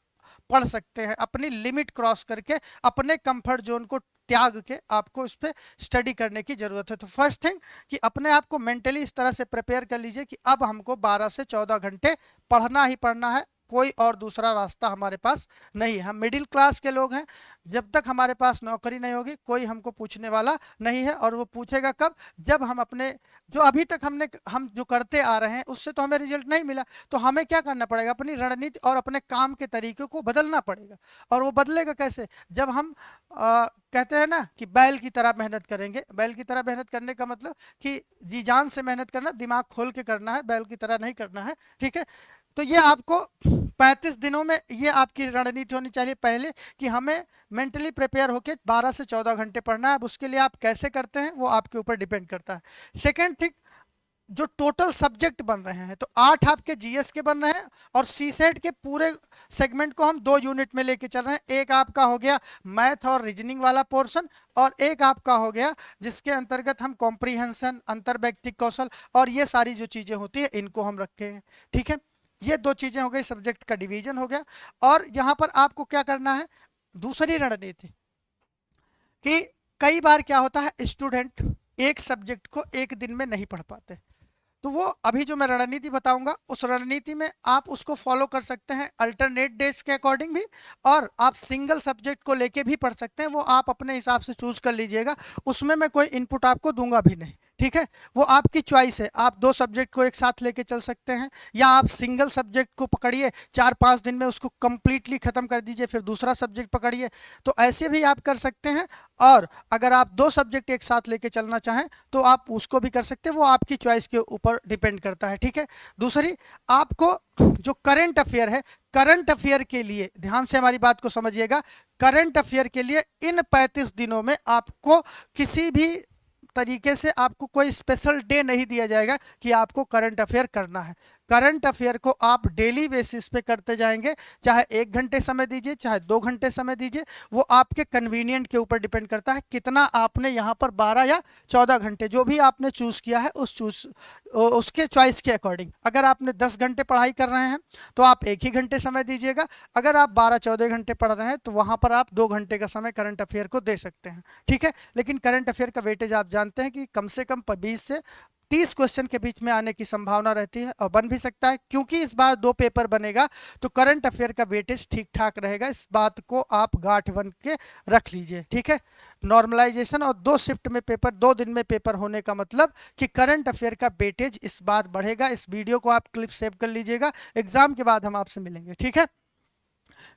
Speaker 1: पढ़ सकते हैं, अपनी लिमिट क्रॉस करके, अपने कंफर्ट जोन को त्याग के आपको इस पर स्टडी करने की जरूरत है। तो फर्स्ट थिंग कि अपने आप को मेंटली इस तरह से प्रिपेयर कर लीजिए कि अब हमको 12 से 14 घंटे पढ़ना ही पढ़ना है, कोई और दूसरा रास्ता हमारे पास नहीं है। हम मिडिल क्लास के लोग हैं, जब तक हमारे पास नौकरी नहीं होगी कोई हमको पूछने वाला नहीं है, और वो पूछेगा कब, जब हम अपने जो अभी तक हम जो करते आ रहे हैं उससे तो हमें रिजल्ट नहीं मिला, तो हमें क्या करना पड़ेगा, अपनी रणनीति और अपने काम के तरीके को बदलना पड़ेगा। और वो बदलेगा कैसे, जब हम कहते हैं ना कि बैल की तरह मेहनत करेंगे। बैल की तरह मेहनत करने का मतलब कि जी जान से मेहनत करना, दिमाग खोल के करना है, बैल की तरह नहीं करना है, ठीक है। तो ये आपको 35 दिनों में ये आपकी रणनीति होनी चाहिए पहले कि हमें मेंटली प्रिपेयर होकर 12 से 14 घंटे पढ़ना है। अब उसके लिए आप कैसे करते हैं वो आपके ऊपर डिपेंड करता है। सेकेंड थिंग, जो टोटल सब्जेक्ट बन रहे हैं, तो 8 आपके जीएस के बन रहे हैं और सीसेट के पूरे सेगमेंट को हम 2 यूनिट में लेके चल रहे हैं। एक आपका हो गया मैथ और रीजनिंग वाला पोर्शन, और एक आपका हो गया जिसके अंतर्गत हम कॉम्प्रीहेंशन, अंतर्वैयक्तिक कौशल और ये सारी जो चीजें होती है इनको हम रखे हैं। ठीक है, ये 2 चीजें हो गई, सब्जेक्ट का डिवीजन हो गया। और यहाँ पर आपको क्या करना है, दूसरी रणनीति, कि कई बार क्या होता है स्टूडेंट एक सब्जेक्ट को एक दिन में नहीं पढ़ पाते, तो वो अभी जो मैं रणनीति बताऊंगा उस रणनीति में आप उसको फॉलो कर सकते हैं अल्टरनेट डेज के अकॉर्डिंग भी, और आप सिंगल सब्जेक्ट को लेके भी पढ़ सकते हैं, वो आप अपने हिसाब से चूज कर लीजिएगा, उसमें मैं कोई इनपुट आपको दूंगा भी नहीं। ठीक है, वो आपकी चॉइस है, आप 2 सब्जेक्ट को एक साथ लेके चल सकते हैं, या आप सिंगल सब्जेक्ट को पकड़िए 4-5 दिन में उसको कंप्लीटली खत्म कर दीजिए, फिर दूसरा सब्जेक्ट पकड़िए, तो ऐसे भी आप कर सकते हैं। और अगर आप 2 सब्जेक्ट एक साथ लेके चलना चाहें तो आप उसको भी कर सकते हैं, वो आपकी चॉइस के ऊपर डिपेंड करता है। ठीक है, दूसरी, आपको जो करंट अफेयर है, करंट अफेयर के लिए ध्यान से हमारी बात को समझिएगा, करंट अफेयर के लिए इन 35 दिनों में आपको किसी भी तरीके से आपको कोई स्पेशल डे नहीं दिया जाएगा कि आपको करंट अफेयर करना है। करंट अफेयर को आप डेली बेसिस पे करते जाएंगे, चाहे 1 घंटे समय दीजिए, चाहे 2 घंटे समय दीजिए, वो आपके कन्वीनियंट के ऊपर डिपेंड करता है कितना आपने यहाँ पर 12 या 14 घंटे जो भी आपने चूज किया है उसके चॉइस के अकॉर्डिंग। अगर आपने 10 घंटे पढ़ाई कर रहे हैं तो आप 1 ही घंटे समय दीजिएगा, अगर आप 12-14 घंटे पढ़ रहे हैं तो वहाँ पर आप 2 घंटे का समय करंट अफेयर को दे सकते हैं। ठीक है, लेकिन करंट अफेयर का वेटेज आप जानते हैं कि कम से कम 20 से 30 क्वेश्चन के बीच में आने की संभावना रहती है, और बन भी सकता है, क्योंकि इस बार 2 पेपर बनेगा तो करंट अफेयर का वेटेज ठीक ठाक रहेगा, इस बात को आप गांठ बन के रख लीजिए। ठीक है, नॉर्मलाइजेशन और 2 शिफ्ट में पेपर, 2 दिन में पेपर होने का मतलब कि करंट अफेयर का वेटेज इस बात बढ़ेगा। इस वीडियो को आप क्लिप सेव कर लीजिएगा, एग्जाम के बाद हम आपसे मिलेंगे। ठीक है,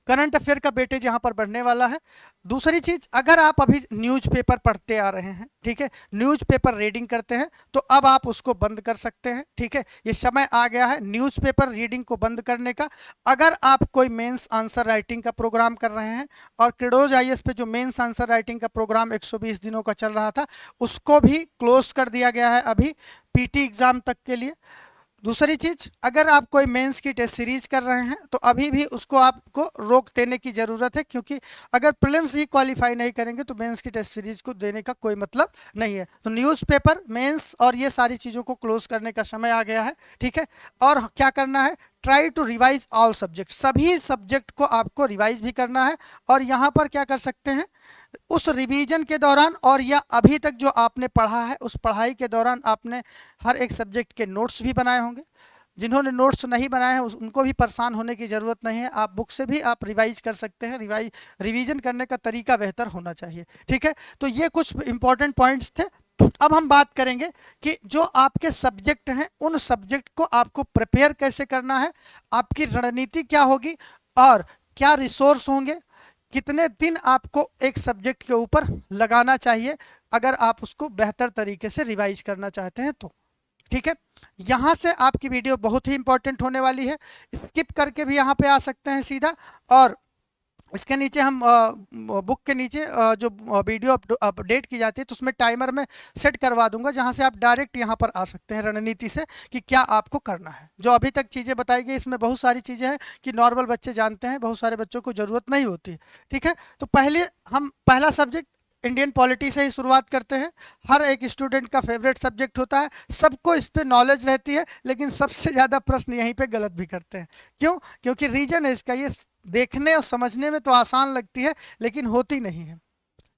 Speaker 1: करंट अफेयर का वेटेज यहाँ पर बढ़ने वाला है। दूसरी चीज, अगर आप अभी न्यूज़पेपर पढ़ते आ रहे हैं, ठीक है, न्यूज़पेपर रीडिंग करते हैं, तो अब आप उसको बंद कर सकते हैं। ठीक है, ये समय आ गया है न्यूज़पेपर रीडिंग को बंद करने का। अगर आप कोई मेंस आंसर राइटिंग का प्रोग्राम कर रहे हैं, और क्रेडोज आईएएस पे जो मेंस आंसर राइटिंग का प्रोग्राम 120 दिनों का चल रहा था उसको भी क्लोज कर दिया गया है अभी पीटी एग्जाम तक के लिए। दूसरी चीज, अगर आप कोई मेंस की टेस्ट सीरीज कर रहे हैं तो अभी भी उसको आपको रोक देने की जरूरत है, क्योंकि अगर प्रीलिम्स ही क्वालिफाई नहीं करेंगे तो मेंस की टेस्ट सीरीज को देने का कोई मतलब नहीं है। तो न्यूज़पेपर, मेंस और ये सारी चीज़ों को क्लोज करने का समय आ गया है। ठीक है, और क्या करना है, try to revise all subject, सभी सब्जेक्ट को आपको रिवाइज भी करना है। और यहाँ पर क्या कर सकते हैं, उस रिवीजन के दौरान और या अभी तक जो आपने पढ़ा है उस पढ़ाई के दौरान आपने हर एक सब्जेक्ट के नोट्स भी बनाए होंगे। जिन्होंने नोट्स नहीं बनाए हैं उनको भी परेशान होने की ज़रूरत नहीं है, आप बुक से भी आप रिवाइज कर सकते हैं। रिवीजन करने का तरीका बेहतर होना चाहिए। ठीक है, तो ये कुछ इंपॉर्टेंट पॉइंट्स थे। अब हम बात करेंगे कि जो आपके सब्जेक्ट हैं उन सब्जेक्ट को आपको प्रिपेयर कैसे करना है, आपकी रणनीति क्या होगी, और क्या रिसोर्स होंगे, कितने दिन आपको एक सब्जेक्ट के ऊपर लगाना चाहिए अगर आप उसको बेहतर तरीके से रिवाइज करना चाहते हैं तो। ठीक है, यहां से आपकी वीडियो बहुत ही इंपॉर्टेंट होने वाली है, स्किप करके भी यहां पे आ सकते हैं सीधा, और इसके नीचे हम बुक के नीचे जो वीडियो अपडेट की जाती है तो उसमें टाइमर में सेट करवा दूंगा, जहां से आप डायरेक्ट यहां पर आ सकते हैं रणनीति से कि क्या आपको करना है। जो अभी तक चीज़ें बताई गई इसमें बहुत सारी चीज़ें हैं कि नॉर्मल बच्चे जानते हैं, बहुत सारे बच्चों को ज़रूरत नहीं होती है। ठीक है, तो पहले हम पहला सब्जेक्ट इंडियन पॉलिटी से ही शुरुआत करते हैं। हर एक स्टूडेंट का फेवरेट सब्जेक्ट होता है, सबको इस पे नॉलेज रहती है, लेकिन सबसे ज़्यादा प्रश्न यहीं पे गलत भी करते हैं। क्यों? क्योंकि रीजन है इसका, ये देखने और समझने में तो आसान लगती है लेकिन होती नहीं है।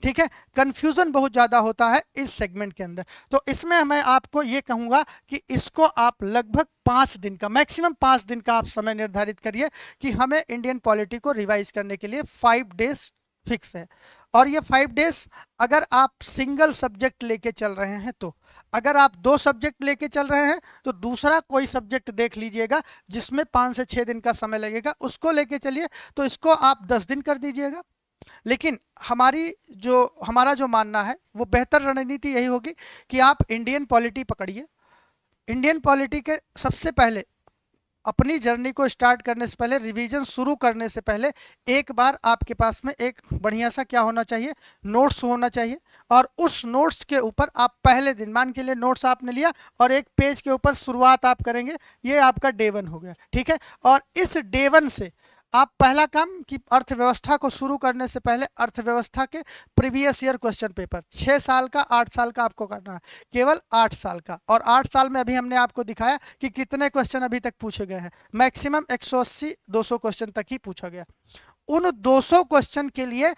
Speaker 1: ठीक है, कंफ्यूजन बहुत ज़्यादा होता है इस सेगमेंट के अंदर। तो इसमें मैं आपको ये कहूँगा कि इसको आप लगभग 5 दिन का, मैक्सिमम 5 दिन का आप समय निर्धारित करिए कि हमें इंडियन पॉलिटी को रिवाइज करने के लिए 5 डेज फिक्स है। और ये 5 डेज अगर आप सिंगल सब्जेक्ट लेके चल रहे हैं तो, अगर आप 2 सब्जेक्ट लेके चल रहे हैं तो दूसरा कोई सब्जेक्ट देख लीजिएगा जिसमें 5 से 6 दिन का समय लगेगा, उसको लेके चलिए, तो इसको आप 10 दिन कर दीजिएगा। लेकिन हमारा जो मानना है वो बेहतर रणनीति यही होगी कि आप इंडियन पॉलिटी पकड़िए। इंडियन पॉलिटी के सबसे पहले अपनी जर्नी को स्टार्ट करने से पहले, रिवीजन शुरू करने से पहले एक बार आपके पास में एक बढ़िया सा क्या होना चाहिए, नोट्स होना चाहिए। और उस नोट्स के ऊपर आप पहले दिन, मान के लिए नोट्स आपने लिया और एक पेज के ऊपर शुरुआत आप करेंगे, ये आपका डे 1 हो गया, ठीक है। और इस डे 1 से आप पहला काम कि अर्थव्यवस्था को शुरू करने से पहले अर्थव्यवस्था के प्रीवियस ईयर क्वेश्चन पेपर 6 साल का 8 साल का आपको करना है, केवल 8 साल का। और 8 साल में अभी हमने आपको दिखाया कि कितने क्वेश्चन अभी तक पूछे गए हैं, मैक्सिमम 180 200 क्वेश्चन तक ही पूछा गया। उन 200 क्वेश्चन के लिए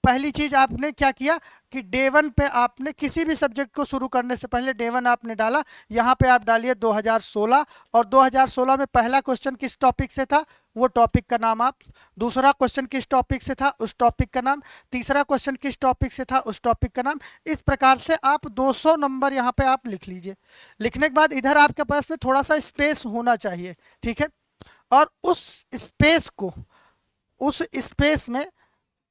Speaker 1: पहली चीज आपने क्या किया कि डे 1 पे आपने किसी भी सब्जेक्ट को शुरू करने से पहले डे 1 आपने डाला, यहाँ पे आप डालिए 2016। और 2016 में पहला क्वेश्चन किस टॉपिक से था, वो टॉपिक का नाम आप, दूसरा क्वेश्चन किस टॉपिक से था, उस टॉपिक का नाम, तीसरा क्वेश्चन किस टॉपिक से था, उस टॉपिक का नाम। इस प्रकार से आप 200 नंबर यहाँ पे आप लिख लीजिए। लिखने के बाद इधर आपके पास में थोड़ा सा स्पेस होना चाहिए, ठीक है। और उस स्पेस में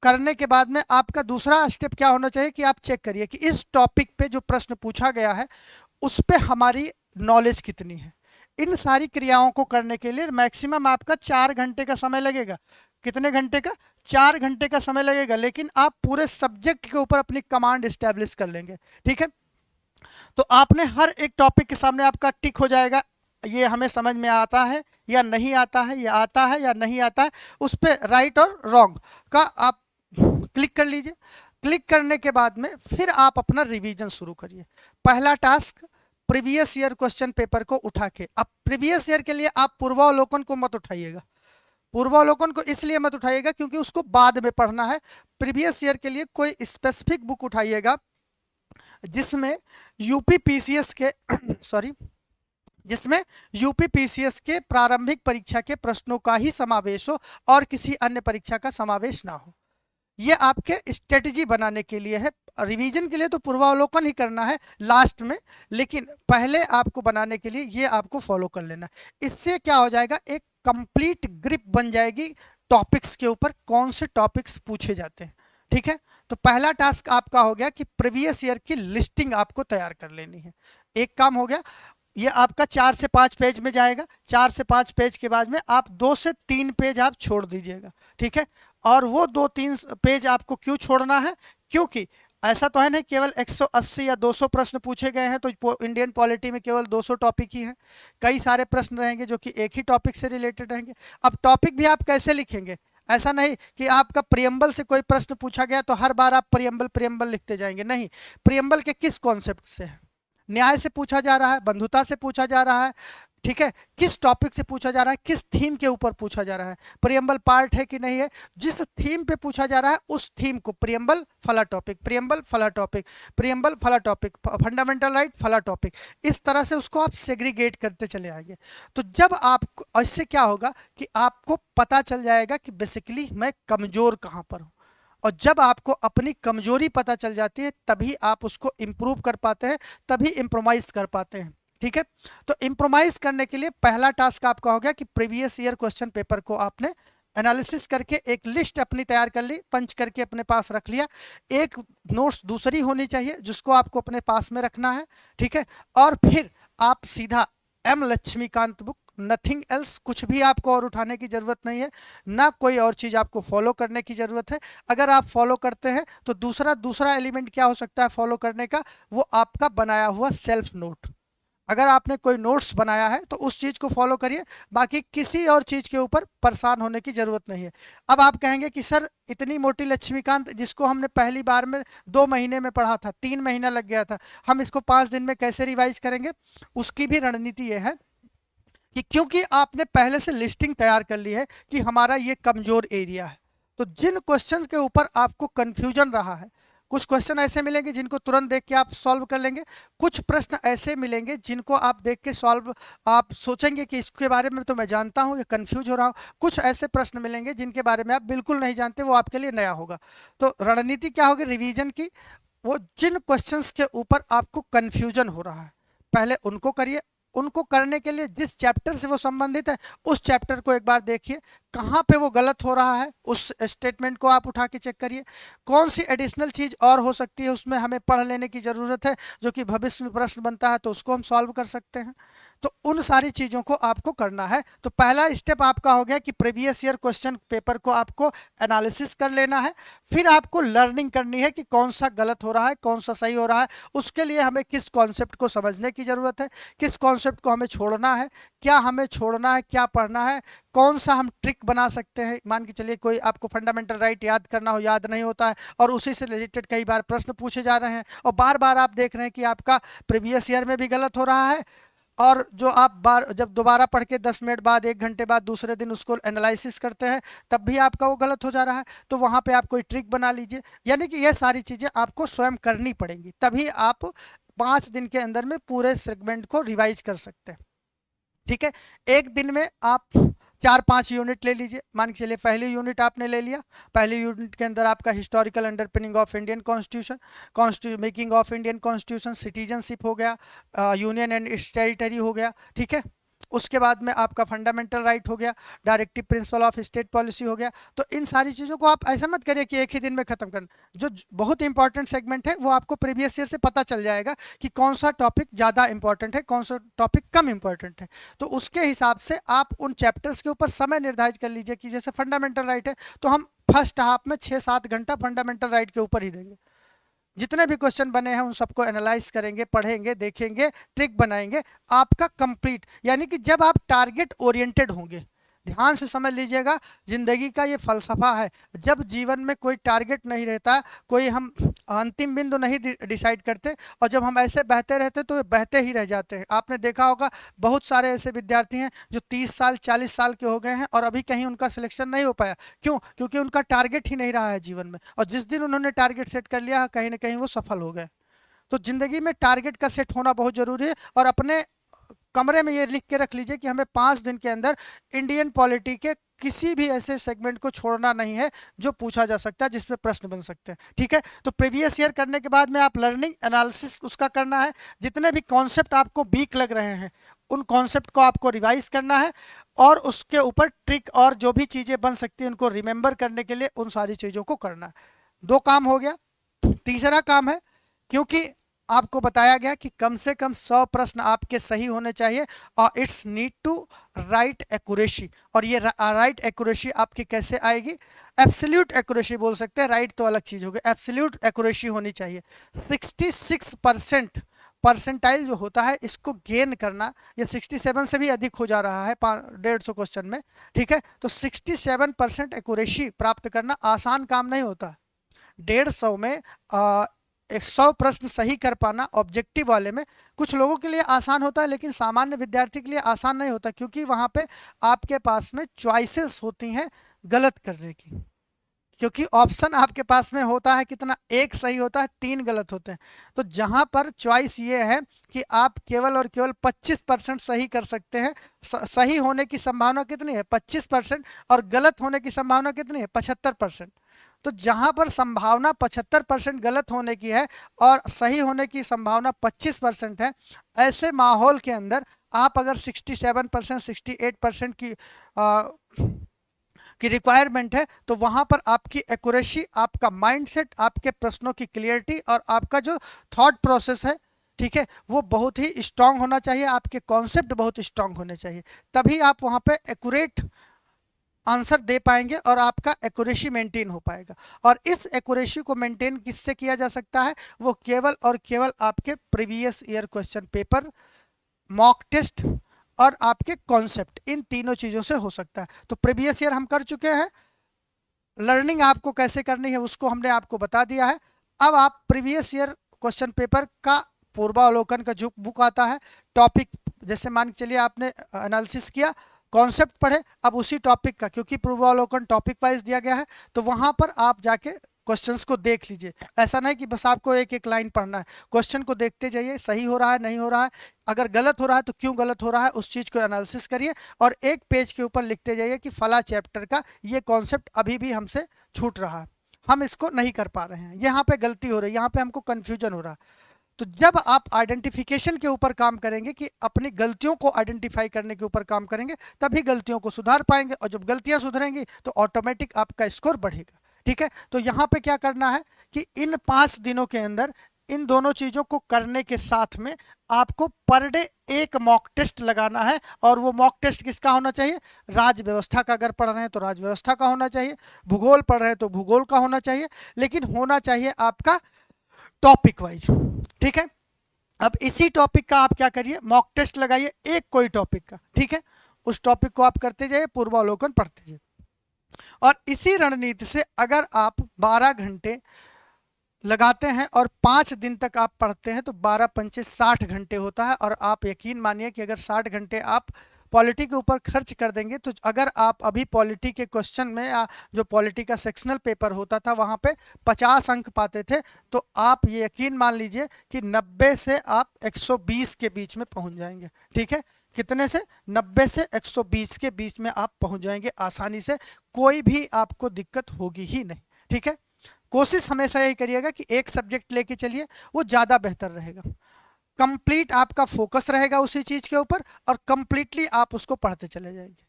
Speaker 1: करने के बाद में आपका दूसरा स्टेप क्या होना चाहिए कि आप चेक करिए कि इस टॉपिक पे जो प्रश्न पूछा गया है उस पे हमारी नॉलेज कितनी है। इन सारी क्रियाओं को करने के लिए मैक्सिमम आपका 4 घंटे का समय लगेगा। कितने घंटे का, 4 घंटे का समय लगेगा, लेकिन आप पूरे सब्जेक्ट के ऊपर अपनी कमांड स्टैब्लिश कर लेंगे, ठीक है। तो आपने हर एक टॉपिक के सामने आपका टिक हो जाएगा, ये हमें समझ में आता है या नहीं आता है, या आता है या नहीं आता है, उस पर राइट और रॉन्ग का आप क्लिक कर लीजिए। क्लिक करने के बाद में फिर आप अपना रिवीजन शुरू करिए। पहला task, previous year question paper को उठा के, अब प्रीवियस ईयर के लिए आप पूर्वावलोकन को मत उठाइएगा। पूर्वावलोकन को इसलिए मत उठाइएगा क्योंकि उसको बाद में पढ़ना है। प्रीवियस ईयर के लिए कोई स्पेसिफिक बुक उठाइएगा जिसमें यूपी पीसीएस के सॉरी जिसमें यूपी पीसीएस के प्रारंभिक परीक्षा के प्रश्नों का ही समावेश हो और किसी अन्य परीक्षा का समावेश ना हो। ये आपके स्ट्रेटजी बनाने के लिए है। रिवीजन के लिए तो पूर्वावलोकन ही करना है लास्ट में, लेकिन पहले आपको बनाने के लिए ये आपको फॉलो कर लेना। इससे क्या हो जाएगा, एक कंप्लीट ग्रिप बन जाएगी टॉपिक्स के ऊपर, कौन से टॉपिक्स पूछे जाते हैं, ठीक है। तो पहला टास्क आपका हो गया कि प्रीवियस ईयर की लिस्टिंग आपको तैयार कर लेनी है। एक काम हो गया, ये आपका 4 से 5 पेज में जाएगा। 4 से 5 पेज के बाद में आप 2 से 3 पेज आप छोड़ दीजिएगा, ठीक है। और वो 2-3 पेज आपको क्यों छोड़ना है, क्योंकि ऐसा तो है नहीं केवल 180 या 200 प्रश्न पूछे गए हैं तो इंडियन पॉलिटी में केवल 200 टॉपिक ही हैं। कई सारे प्रश्न रहेंगे जो कि एक ही टॉपिक से रिलेटेड रहेंगे। अब टॉपिक भी आप कैसे लिखेंगे, ऐसा नहीं कि आपका प्रियम्बल से कोई प्रश्न पूछा गया तो हर बार आप प्रियम्बल लिखते जाएंगे, नहीं। प्रियम्बल के किस कॉन्सेप्ट से है, न्याय से पूछा जा रहा है, बंधुता से पूछा जा रहा है, ठीक है, किस टॉपिक से पूछा जा रहा है, किस थीम के ऊपर पूछा जा रहा है, प्रियम्बल पार्ट है कि नहीं है, जिस थीम पे पूछा जा रहा है उस थीम को प्रियम्बल फला टॉपिक, प्रियम्बल फला टॉपिक, प्रियम्बल फला टॉपिक, फंडामेंटल राइट फला टॉपिक, इस तरह से उसको आप सेग्रीगेट करते चले आएंगे। तो जब आप, इससे क्या होगा कि आपको पता चल जाएगा कि बेसिकली मैं कमजोर कहाँ पर हूँ। और जब आपको अपनी कमजोरी पता चल जाती है तभी आप उसको इम्प्रूव कर पाते हैं, तभी इम्प्रोमाइज कर पाते हैं, ठीक है। तो इम्प्रोमाइज करने के लिए पहला टास्क आपका हो गया कि प्रीवियस ईयर क्वेश्चन पेपर को आपने एनालिसिस करके एक लिस्ट अपनी तैयार कर ली, पंच करके अपने पास रख लिया। एक नोट्स दूसरी होनी चाहिए जिसको आपको अपने पास में रखना है, ठीक है। और फिर आप सीधा M Laxmikanth book, nothing else, कुछ भी आपको और उठाने की जरूरत नहीं है, ना कोई और चीज आपको फॉलो करने की जरूरत है। अगर आप फॉलो करते हैं तो दूसरा एलिमेंट क्या हो सकता है फॉलो करने का, वो आपका बनाया हुआ सेल्फ नोट। अगर आपने कोई नोट्स बनाया है तो उस चीज को फॉलो करिए, बाकी किसी और चीज के ऊपर परेशान होने की जरूरत नहीं है। अब आप कहेंगे कि सर इतनी मोटी लक्ष्मीकांत जिसको हमने पहली बार में 2 महीने में पढ़ा था, 3 महीना लग गया था, हम इसको 5 दिन में कैसे रिवाइज करेंगे। उसकी भी रणनीति ये है कि क्योंकि आपने पहले से लिस्टिंग तैयार कर ली है कि हमारा ये कमजोर एरिया है, तो जिन क्वेश्चन के ऊपर आपको कंफ्यूजन रहा है, कुछ क्वेश्चन ऐसे मिलेंगे जिनको तुरंत देख के आप सॉल्व कर लेंगे, कुछ प्रश्न ऐसे मिलेंगे जिनको आप देख के सॉल्व, आप सोचेंगे कि इसके बारे में तो मैं जानता हूँ, ये कंफ्यूज हो रहा हूँ। कुछ ऐसे प्रश्न मिलेंगे जिनके बारे में आप बिल्कुल नहीं जानते, वो आपके लिए नया होगा। तो रणनीति क्या होगी रिवीजन की, वो जिन क्वेश्चंस के ऊपर आपको कंफ्यूजन हो रहा है पहले उनको करिए। उनको करने के लिए जिस चैप्टर से वो संबंधित है उस चैप्टर को एक बार देखिए, कहाँ पे वो गलत हो रहा है उस स्टेटमेंट को आप उठा के चेक करिए। कौन सी एडिशनल चीज़ और हो सकती है उसमें हमें पढ़ लेने की ज़रूरत है, जो कि भविष्य में प्रश्न बनता है तो उसको हम सॉल्व कर सकते हैं, तो उन सारी चीज़ों को आपको करना है। तो पहला स्टेप आपका हो गया कि प्रीवियस ईयर क्वेश्चन पेपर को आपको एनालिसिस कर लेना है। फिर आपको लर्निंग करनी है कि कौन सा गलत हो रहा है, कौन सा सही हो रहा है। उसके लिए हमें किस कॉन्सेप्ट को समझने की ज़रूरत है, किस कॉन्सेप्ट को हमें छोड़ना है, क्या हमें छोड़ना है, क्या पढ़ना है, कौन सा हम ट्रिक बना सकते हैं। मान के चलिए कोई आपको फंडामेंटल राइट याद करना हो, याद नहीं होता है और उसी से रिलेटेड कई बार प्रश्न पूछे जा रहे हैं और बार बार आप देख रहे हैं कि आपका प्रीवियस ईयर में भी गलत हो रहा है, और जो आप बार जब दोबारा पढ़ के 10 मिनट बाद, 1 घंटे बाद, दूसरे दिन उसको एनालिसिस करते हैं तब भी आपका वो गलत हो जा रहा है। तो वहाँ पे आप कोई ट्रिक बना लीजिए। यानी कि ये सारी चीज़ें आपको स्वयं करनी पड़ेंगी, तभी आप 5 दिन के अंदर में पूरे सेगमेंट को रिवाइज कर सकते हैं। ठीक है, एक दिन में आप 4-5 यूनिट ले लीजिए। मान के चलिए पहली यूनिट आपने ले लिया, पहली यूनिट के अंदर आपका historical underpinning of Indian constitution, making of Indian constitution, citizenship हो गया, यूनियन एंड इट्स टेरिटरी हो गया। ठीक है, उसके बाद में आपका फंडामेंटल राइट हो गया, directive principle of state policy हो गया। तो इन सारी चीज़ों को आप ऐसा मत करिए कि एक ही दिन में खत्म करना। जो बहुत इंपॉर्टेंट सेगमेंट है वो आपको प्रीवियस ईयर से पता चल जाएगा कि कौन सा टॉपिक ज़्यादा इंपॉर्टेंट है, कौन सा टॉपिक कम इंपॉर्टेंट है। तो उसके हिसाब से आप उन चैप्टर्स के ऊपर समय निर्धारित कर लीजिए कि जैसे फंडामेंटल राइट है तो हम फर्स्ट हाफ में 6-7 घंटा फंडामेंटल राइट के ऊपर ही देंगे। जितने भी क्वेश्चन बने हैं उन सबको एनालाइज करेंगे, पढ़ेंगे, देखेंगे, ट्रिक बनाएंगे। आपका कंप्लीट, यानी कि जब आप टारगेट ओरिएंटेड होंगे, ध्यान से समझ लीजिएगा, जिंदगी का ये फलसफा है। जब जीवन में कोई टारगेट नहीं रहता, कोई हम अंतिम बिंदु नहीं डिसाइड करते, और जब हम ऐसे बहते रहते तो बहते ही रह जाते हैं। आपने देखा होगा बहुत सारे ऐसे विद्यार्थी हैं जो 30 साल 40 साल के हो गए हैं और अभी कहीं उनका सिलेक्शन नहीं हो पाया। क्यों? क्योंकि उनका टारगेट ही नहीं रहा है जीवन में, और जिस दिन उन्होंने टारगेट सेट कर लिया कहीं ना कहीं वो सफल हो गए। तो जिंदगी में टारगेट का सेट होना बहुत जरूरी है। और अपने कमरे में ये लिख के रख लीजिए कि हमें 5 दिन के अंदर इंडियन पॉलिटी के किसी भी ऐसे सेगमेंट को छोड़ना नहीं है जो पूछा जा सकता है, जिसमें प्रश्न बन सकते हैं। ठीक है, तो प्रीवियस ईयर करने के बाद में आप लर्निंग एनालिसिस उसका करना है। जितने भी कॉन्सेप्ट आपको वीक लग रहे हैं उन कॉन्सेप्ट को आपको रिवाइज करना है, और उसके ऊपर ट्रिक और जो भी चीज़ें बन सकती हैं उनको रिमेंबर करने के लिए उन सारी चीज़ों को करना है। 2 काम हो गया। तीसरा काम है, क्योंकि आपको बताया गया कि कम से कम 100 प्रश्न आपके सही होने चाहिए, और it's need to write accuracy. और ये राइट एक्यूरेसी आपकी कैसे आएगी? एब्सोल्यूट एक्यूरेसी बोल सकते हैं, राइट तो अलग चीज़ होगी, एब्सोल्यूट एक्यूरेसी होनी चाहिए। 66% परसेंटाइल जो होता है इसको गेन करना, ये 67 से भी अधिक हो जा रहा है 150 क्वेश्चन में। ठीक है, तो 67% एक्यूरेसी प्राप्त करना आसान काम नहीं होता। 150 में 100 प्रश्न सही कर पाना ऑब्जेक्टिव वाले में कुछ लोगों के लिए आसान होता है, लेकिन सामान्य विद्यार्थी के लिए आसान नहीं होता, क्योंकि वहाँ पे आपके पास में चॉइसेस होती हैं गलत करने की। क्योंकि ऑप्शन आपके पास में होता है कितना? एक सही होता है, 3 गलत होते हैं। तो जहां पर चॉइस ये है कि आप केवल और केवल 25% सही कर सकते हैं। सही होने की संभावना कितनी है? 25%, और गलत होने की संभावना कितनी है? 75%। तो जहां पर संभावना 75% गलत होने की है और सही होने की संभावना 25% है, ऐसे माहौल के अंदर आप अगर 67%, 68% की रिक्वायरमेंट है, तो वहां पर आपकी एक्यूरेसी, आपका माइंडसेट, आपके प्रश्नों की क्लियरिटी और आपका जो थॉट प्रोसेस है, ठीक है, वो बहुत ही स्ट्रांग होना चाहिए। आपके कॉन्सेप्ट बहुत स्ट्रांग होने चाहिए, तभी आप वहां पे एक्यूरेट आंसर दे पाएंगे और आपका एक्यूरेसी मेंटेन हो पाएगा। और इस एक्यूरेसी को मेंटेन किससे किया जा सकता है? वो केवल और केवल आपके previous year question paper, mock test और आपके कॉन्सेप्ट, इन तीनों चीज़ों से हो सकता है। तो प्रीवियस ईयर हम कर चुके हैं, लर्निंग आपको कैसे करनी है उसको हमने आपको बता दिया है। अब आप प्रीवियस ईयर क्वेश्चन पेपर का पूर्वावलोकन का जो बुक आता है, टॉपिक, जैसे मान के चलिए आपने एनालिसिस किया, कॉन्सेप्ट पढ़े, अब उसी टॉपिक का, क्योंकि पूर्वावलोकन टॉपिक वाइज दिया गया है, तो वहां पर आप जाके क्वेश्चंस को देख लीजिए। ऐसा नहीं कि बस आपको एक एक लाइन पढ़ना है, क्वेश्चन को देखते जाइए, सही हो रहा है, नहीं हो रहा है, अगर गलत हो रहा है तो क्यों गलत हो रहा है, उस चीज़ को एनालिसिस करिए, और एक पेज के ऊपर लिखते जाइए कि फला चैप्टर का ये कॉन्सेप्ट अभी भी हमसे छूट रहा है, हम इसको नहीं कर पा रहे हैं, यहाँ पे गलती हो रही है, यहाँ पे हमको कन्फ्यूजन हो रहा है। तो जब आप आइडेंटिफिकेशन के ऊपर काम करेंगे, कि अपनी गलतियों को आइडेंटिफाई करने के ऊपर काम करेंगे, तभी गलतियों को सुधार पाएंगे, और जब गलतियां सुधरेंगी तो ऑटोमेटिक आपका स्कोर बढ़ेगा। ठीक है, तो यहाँ पे क्या करना है कि इन 5 दिनों के अंदर इन दोनों चीज़ों को करने के साथ में आपको पर डे एक मॉक टेस्ट लगाना है, और वो मॉक टेस्ट किसका होना चाहिए? राज व्यवस्था का। अगर पढ़ रहे हैं तो राज व्यवस्था का होना चाहिए, भूगोल पढ़ रहे हैं तो भूगोल का होना चाहिए, लेकिन होना चाहिए आपका टॉपिक वाइज। ठीक है, अब इसी टॉपिक का आप क्या करिए, मॉक टेस्ट लगाइए एक कोई टॉपिक का। ठीक है, उस टॉपिक को आप करते जाइए, पूर्वावलोकन पढ़ते जाइए, और इसी रणनीति से अगर आप 12 घंटे लगाते हैं और 5 दिन तक आप पढ़ते हैं तो 12 पंचे 60 घंटे होता है। और आप यकीन मानिए कि अगर 60 घंटे आप पॉलिटी के ऊपर खर्च कर देंगे, तो अगर आप अभी पॉलिटी के क्वेश्चन में जो पॉलिटी का सेक्शनल पेपर होता था वहाँ पे 50 अंक पाते थे, तो आप ये यकीन मान लीजिए कि 90 से आप 120 के बीच में पहुँच जाएंगे। ठीक है, कितने से? 90 से 120 के बीच में आप पहुँच जाएंगे आसानी से, कोई भी आपको दिक्कत होगी ही नहीं। ठीक है, कोशिश हमेशा यही करिएगा कि एक सब्जेक्ट लेके चलिए, वो ज़्यादा बेहतर रहेगा। कंप्लीट आपका फोकस रहेगा उसी चीज़ के ऊपर, और कंप्लीटली आप उसको पढ़ते चले जाएंगे।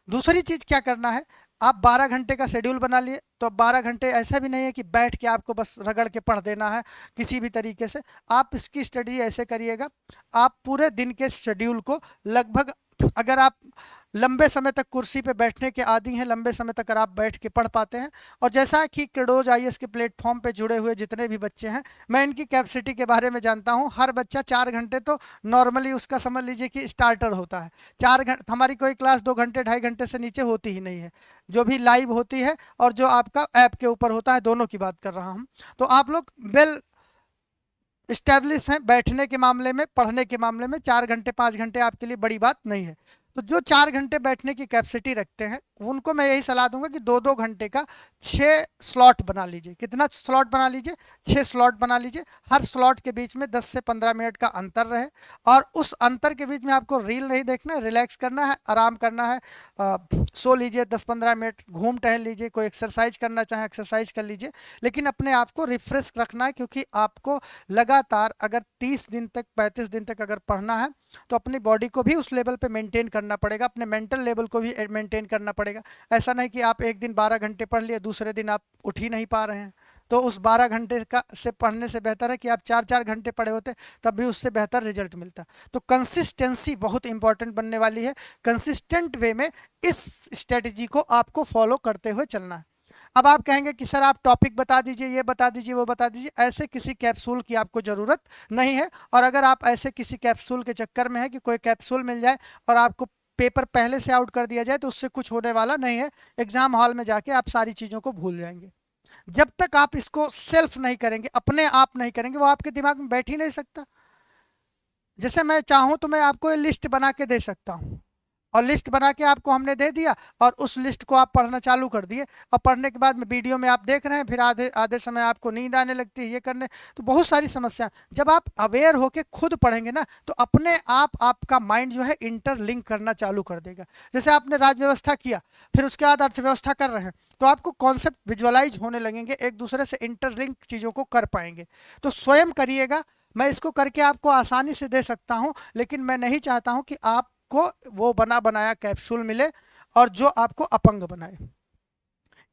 Speaker 1: दूसरी चीज़ क्या करना है, आप 12 घंटे का शेड्यूल बना लिए, तो 12 घंटे ऐसा भी नहीं है कि बैठ के आपको बस रगड़ के पढ़ देना है किसी भी तरीके से। आप इसकी स्टडी ऐसे करिएगा, आप पूरे दिन के शेड्यूल को लगभग, अगर आप लंबे समय तक कुर्सी पे बैठने के आदी हैं, लंबे समय तक अगर आप बैठ के पढ़ पाते हैं, और जैसा कि क्रेडोज आईएएस के प्लेटफॉर्म पे जुड़े हुए जितने भी बच्चे हैं, मैं इनकी कैपेसिटी के बारे में जानता हूं। हर बच्चा 4 घंटे तो नॉर्मली उसका समझ लीजिए कि स्टार्टर होता है। 4 घंटे, हमारी कोई क्लास 2 घंटे 2.5 घंटे से नीचे होती ही नहीं है, जो भी लाइव होती है और जो आपका ऐप के ऊपर होता है, दोनों की बात कर रहा हूँ। तो आप लोग वेल इस्टेब्लिश हैं बैठने के मामले में, पढ़ने के मामले में। 4 घंटे 5 घंटे आपके लिए बड़ी बात नहीं है। तो जो 4 घंटे बैठने की कैपेसिटी रखते हैं, उनको मैं यही सलाह दूंगा कि 2-2 घंटे का 6 स्लॉट बना लीजिए। कितना स्लॉट बना लीजिए? 6 स्लॉट बना लीजिए। हर स्लॉट के बीच में 10 से 15 मिनट का अंतर रहे, और उस अंतर के बीच में आपको रील नहीं देखना है, रिलैक्स करना है, आराम करना है। सो लीजिए 10-15 मिनट, घूम टहल लीजिए, कोई एक्सरसाइज करना चाहे एक्सरसाइज कर लीजिए, लेकिन अपने आप को रिफ्रेश रखना है, क्योंकि आपको लगातार अगर 30 दिन तक 35 दिन तक अगर पढ़ना है, तो अपनी बॉडी को भी उस लेवल पे मेंटेन करना पड़ेगा, अपने मेंटल लेवल को भी मेंटेन करना पड़ेगा। ऐसा नहीं कि आप एक दिन 12 घंटे पढ़ लिए, दूसरे दिन आप उठ ही नहीं पा रहे हैं। तो उस 12 घंटे का से पढ़ने से बेहतर है कि आप 4-4 घंटे पढ़े होते, तब भी उससे बेहतर रिजल्ट मिलता। तो कंसिस्टेंसी बहुत इंपॉर्टेंट बनने वाली है। कंसिस्टेंट वे में इस स्ट्रेटजी को आपको फॉलो करते हुए चलना है। अब आप कहेंगे कि सर आप टॉपिक बता दीजिए, ये बता दीजिए, वो बता दीजिए। ऐसे किसी कैप्सूल की आपको ज़रूरत नहीं है, और अगर आप ऐसे किसी कैप्सूल के चक्कर में है कि कोई कैप्सूल मिल जाए और आपको पेपर पहले से आउट कर दिया जाए, तो उससे कुछ होने वाला नहीं है। एग्जाम हॉल में जाके आप सारी चीज़ों को भूल जाएंगे। जब तक आप इसको सेल्फ नहीं करेंगे, अपने आप नहीं करेंगे, वो आपके दिमाग में बैठ ही नहीं सकता। जैसे मैं चाहूँ तो मैं आपको लिस्ट बना के दे सकता हूँ, और लिस्ट बना के आपको हमने दे दिया, और उस लिस्ट को आप पढ़ना चालू कर दिए, और पढ़ने के बाद में वीडियो में आप देख रहे हैं, फिर आधे आधे समय आपको नींद आने लगती है, ये करने। तो बहुत सारी समस्या, जब आप अवेयर होके खुद पढ़ेंगे ना, तो अपने आप आपका माइंड जो है इंटरलिंक करना चालू कर देगा। जैसे आपने राज व्यवस्था किया, फिर उसके बाद अर्थव्यवस्था कर रहे हैं, तो आपको कॉन्सेप्ट विजुअलाइज होने लगेंगे, एक दूसरे से इंटरलिंक चीज़ों को कर पाएंगे। तो स्वयं करिएगा। मैं इसको करके आपको आसानी से दे सकता हूँ, लेकिन मैं नहीं चाहता हूँ कि आपको वो बना बनाया कैप्सूल मिले और जो आपको अपंग बनाए।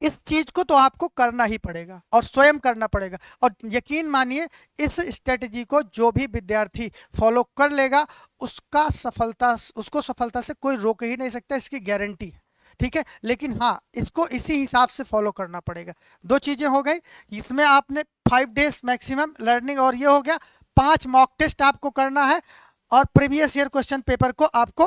Speaker 1: इस चीज को तो आपको करना ही पड़ेगा, और स्वयं करना पड़ेगा। और यकीन मानिए, इस स्ट्रेटजी को जो भी विद्यार्थी फॉलो कर लेगा, उसको सफलता से कोई रोक ही नहीं सकता, इसकी गारंटी है। ठीक है, लेकिन हाँ, इसको इसी हिसाब से फॉलो करना पड़ेगा। 2 चीजें हो गई इसमें, आपने 5 डेज मैक्सिमम लर्निंग, और ये हो गया 5 मॉक टेस्ट आपको करना है। और प्रीवियस ईयर क्वेश्चन पेपर को आपको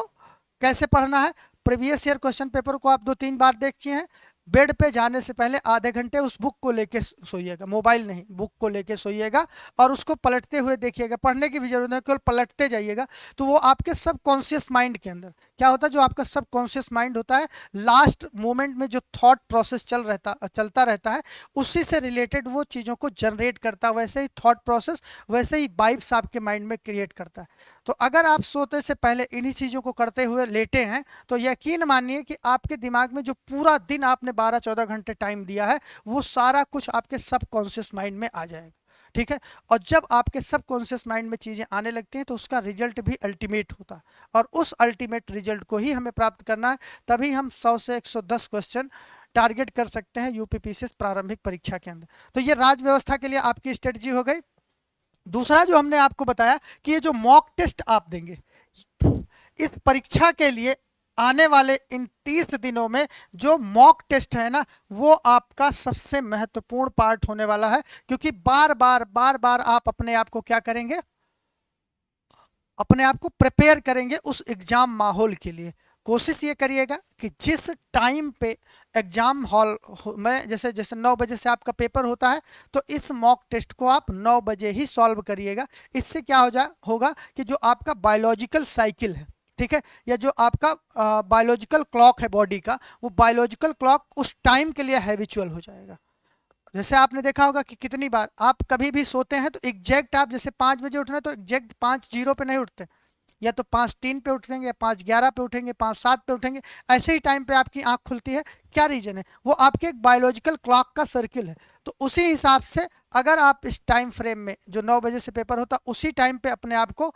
Speaker 1: कैसे पढ़ना है? प्रीवियस ईयर क्वेश्चन पेपर को आप 2-3 बार देख चुके हैं। बेड पे जाने से पहले आधे घंटे उस बुक को लेके सोइएगा, मोबाइल नहीं, बुक को लेके सोइएगा, और उसको पलटते हुए देखिएगा। पढ़ने की भी जरूरत नहीं, केवल पलटते जाइएगा। तो वो आपके सबकॉन्शियस माइंड के अंदर क्या होता है, जो आपका सबकॉन्शियस माइंड होता है, लास्ट मोमेंट में जो थॉट प्रोसेस चलता रहता है, उसी से रिलेटेड वो चीज़ों को जनरेट करता है। वैसे ही थॉट प्रोसेस, वैसे ही वाइब्स आपके माइंड में क्रिएट करता है। तो अगर आप सोते से पहले इन्हीं चीज़ों को करते हुए लेटे हैं, तो यकीन मानिए कि आपके दिमाग में जो पूरा दिन आपने 12-14 घंटे टाइम दिया है, वो सारा कुछ आपके सबकॉन्शियस माइंड में आ जाएगा। ठीक है, और जब आपके सबकॉन्शियस माइंड में चीज़ें आने लगती हैं, तो उसका रिजल्ट भी अल्टीमेट होता है, और उस अल्टीमेट रिजल्ट को ही हमें प्राप्त करना है। तभी हम 100 से 110 क्वेश्चन टारगेट कर सकते हैं यूपीपीसीएस प्रारंभिक परीक्षा के अंदर। तो ये राज व्यवस्था के लिए आपकी स्ट्रेटजी हो गई। दूसरा जो हमने आपको बताया कि ये जो मॉक टेस्ट आप देंगे इस परीक्षा के लिए, आने वाले इन 30 दिनों में जो मॉक टेस्ट है ना, वो आपका सबसे महत्वपूर्ण पार्ट होने वाला है, क्योंकि बार बार आप अपने आप को क्या करेंगे, अपने आप को प्रिपेयर करेंगे उस एग्जाम माहौल के लिए। कोशिश ये करिएगा कि जिस टाइम पे एग्जाम हॉल में, जैसे जैसे 9 बजे से आपका पेपर होता है, तो इस मॉक टेस्ट को आप 9 बजे ही सॉल्व करिएगा। इससे क्या होगा कि जो आपका बायोलॉजिकल साइकिल है, ठीक है, या जो आपका बायोलॉजिकल क्लॉक है बॉडी का, वो बायोलॉजिकल क्लॉक उस टाइम के लिए हैबिचुअल हो जाएगा। जैसे आपने देखा होगा कि कितनी बार आप कभी भी सोते हैं तो एग्जैक्ट आप जैसे 5 बजे उठ रहे हैं तो एग्जैक्ट 5:0 पे नहीं उठते, या तो 5:03 पे उठेंगे, या 5:11 पे उठेंगे, 5:07 पे उठेंगे, ऐसे ही टाइम पे आपकी आंख खुलती है। क्या रीजन है? वो आपके एक बायोलॉजिकल क्लॉक का सर्किल है। तो उसी हिसाब से अगर आप इस टाइम फ्रेम में जो 9 बजे से पेपर होता है उसी टाइम पे अपने आप को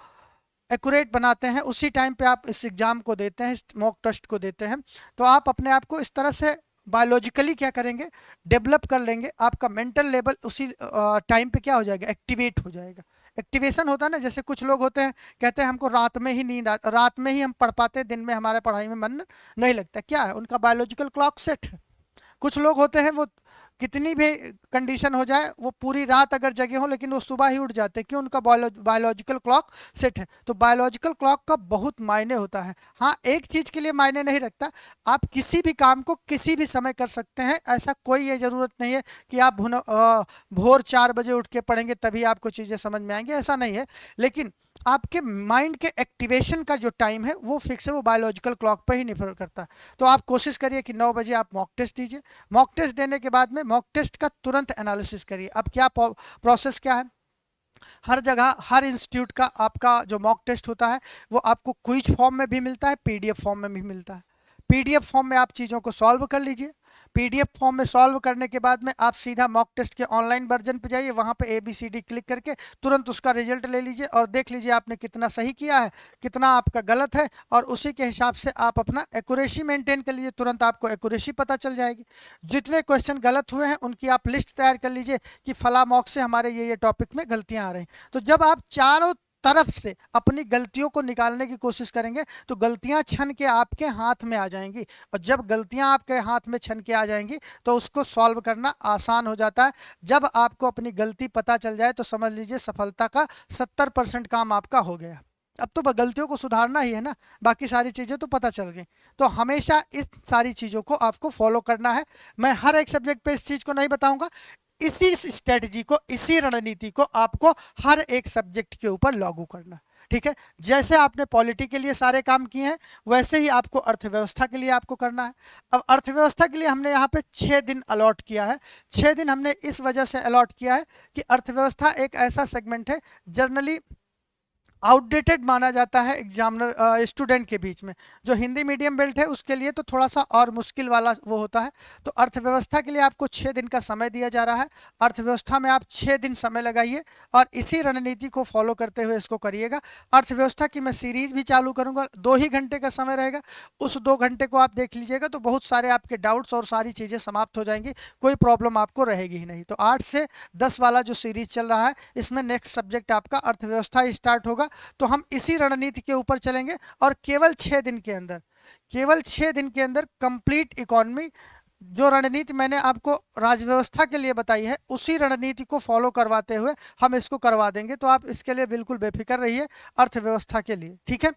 Speaker 1: एक्यूरेट बनाते हैं, उसी टाइम पे आप इस एग्जाम को देते हैं, इस मॉक टेस्ट को देते हैं, तो आप अपने आप को इस तरह से बायोलॉजिकली क्या करेंगे, डेवलप कर लेंगे। आपका मेंटल लेवल उसी टाइम पे क्या हो जाएगा, एक्टिवेट हो जाएगा। एक्टिवेशन होता है ना, जैसे कुछ लोग होते हैं कहते हैं हमको रात में ही नींद रात में ही हम पढ़ पाते हैं, दिन में हमारे पढ़ाई में मन नहीं लगता। क्या है? उनका बायोलॉजिकल क्लॉक सेट है। कुछ लोग होते हैं वो कितनी भी कंडीशन हो जाए, वो पूरी रात अगर जगे हो लेकिन वो सुबह ही उठ जाते हैं, क्यों? उनका बायोलॉजिकल क्लॉक सेट है। तो बायोलॉजिकल क्लॉक का बहुत मायने होता है। हाँ, एक चीज़ के लिए मायने नहीं रखता, आप किसी भी काम को किसी भी समय कर सकते हैं। ऐसा कोई ये ज़रूरत नहीं है कि आप भोर 4 बजे उठ के पढ़ेंगे तभी आपको चीज़ें समझ में आएंगी, ऐसा नहीं है। लेकिन आपके माइंड के एक्टिवेशन का जो टाइम है वो फिक्स है, वो बायोलॉजिकल क्लॉक पर ही निर्भर करता है। तो आप कोशिश करिए कि 9 बजे आप मॉक टेस्ट दीजिए। मॉक टेस्ट देने के बाद में मॉक टेस्ट का तुरंत एनालिसिस करिए। अब क्या प्रोसेस क्या है, हर जगह हर इंस्टीट्यूट का आपका जो मॉक टेस्ट होता है वो आपको क्विज फॉर्म में भी मिलता है, पीडीएफ फॉर्म में भी मिलता है। पीडीएफ फॉर्म में आप चीज़ों को सॉल्व कर लीजिए। पीडीएफ फॉर्म में सॉल्व करने के बाद में आप सीधा मॉक टेस्ट के ऑनलाइन वर्जन पे जाइए, वहाँ पे ABCD क्लिक करके तुरंत उसका रिजल्ट ले लीजिए और देख लीजिए आपने कितना सही किया है, कितना आपका गलत है, और उसी के हिसाब से आप अपना एक्यूरेसी मेंटेन कर लीजिए। तुरंत आपको एक्यूरेसी पता चल जाएगी। जितने क्वेश्चन गलत हुए हैं उनकी आप लिस्ट तैयार कर लीजिए कि फला मॉक से हमारे ये टॉपिक में गलतियाँ आ रही हैं। तो जब आप चारों तरफ से अपनी गलतियों को निकालने की कोशिश करेंगे तो गलतियां छन के आपके हाथ में आ जाएंगी, और जब गलतियां आपके हाथ में छन के आ जाएंगी तो उसको सॉल्व करना आसान हो जाता है। जब आपको अपनी गलती पता चल जाए तो समझ लीजिए सफलता का 70% काम आपका हो गया। अब तो गलतियों को सुधारना ही है ना, बाकी सारी चीज़ें तो पता चल गई। तो हमेशा इस सारी चीज़ों को आपको फॉलो करना है। मैं हर एक सब्जेक्ट पे इस चीज़ को नहीं बताऊंगा, इसी स्ट्रेटजी को, इसी रणनीति को आपको हर एक सब्जेक्ट के ऊपर लागू करना। ठीक है, जैसे आपने पॉलिटी के लिए सारे काम किए हैं वैसे ही आपको अर्थव्यवस्था के लिए आपको करना है। अब अर्थव्यवस्था के लिए हमने यहाँ पे 6 दिन अलॉट किया है। 6 दिन हमने इस वजह से अलॉट किया है कि अर्थव्यवस्था एक ऐसा सेगमेंट है जनरली आउटडेटेड माना जाता है एग्जामिनर स्टूडेंट के बीच में। जो हिंदी मीडियम बेल्ट है उसके लिए तो थोड़ा सा और मुश्किल वाला वो होता है। तो अर्थव्यवस्था के लिए आपको 6 दिन का समय दिया जा रहा है। अर्थव्यवस्था में आप 6 दिन समय लगाइए और इसी रणनीति को फॉलो करते हुए इसको करिएगा। अर्थव्यवस्था की मैं सीरीज़ भी चालू करूँगा, 2 ही घंटे का समय रहेगा। उस 2 घंटे को आप देख लीजिएगा तो बहुत सारे आपके डाउट्स और सारी चीज़ें समाप्त हो जाएंगी, कोई प्रॉब्लम आपको रहेगी ही नहीं। तो 8 से 10 वाला जो सीरीज चल रहा है इसमें नेक्स्ट सब्जेक्ट आपका अर्थव्यवस्था स्टार्ट होगा। तो हम इसी रणनीति के ऊपर चलेंगे और केवल 6 दिन के अंदर, केवल 6 दिन के अंदर कंप्लीट इकोनॉमी, जो रणनीति मैंने आपको राजव्यवस्था के लिए बताई है उसी रणनीति को फॉलो करवाते हुए हम इसको करवा देंगे। तो आप इसके लिए बिल्कुल बेफिक्र रहिए अर्थव्यवस्था के लिए। ठीक है,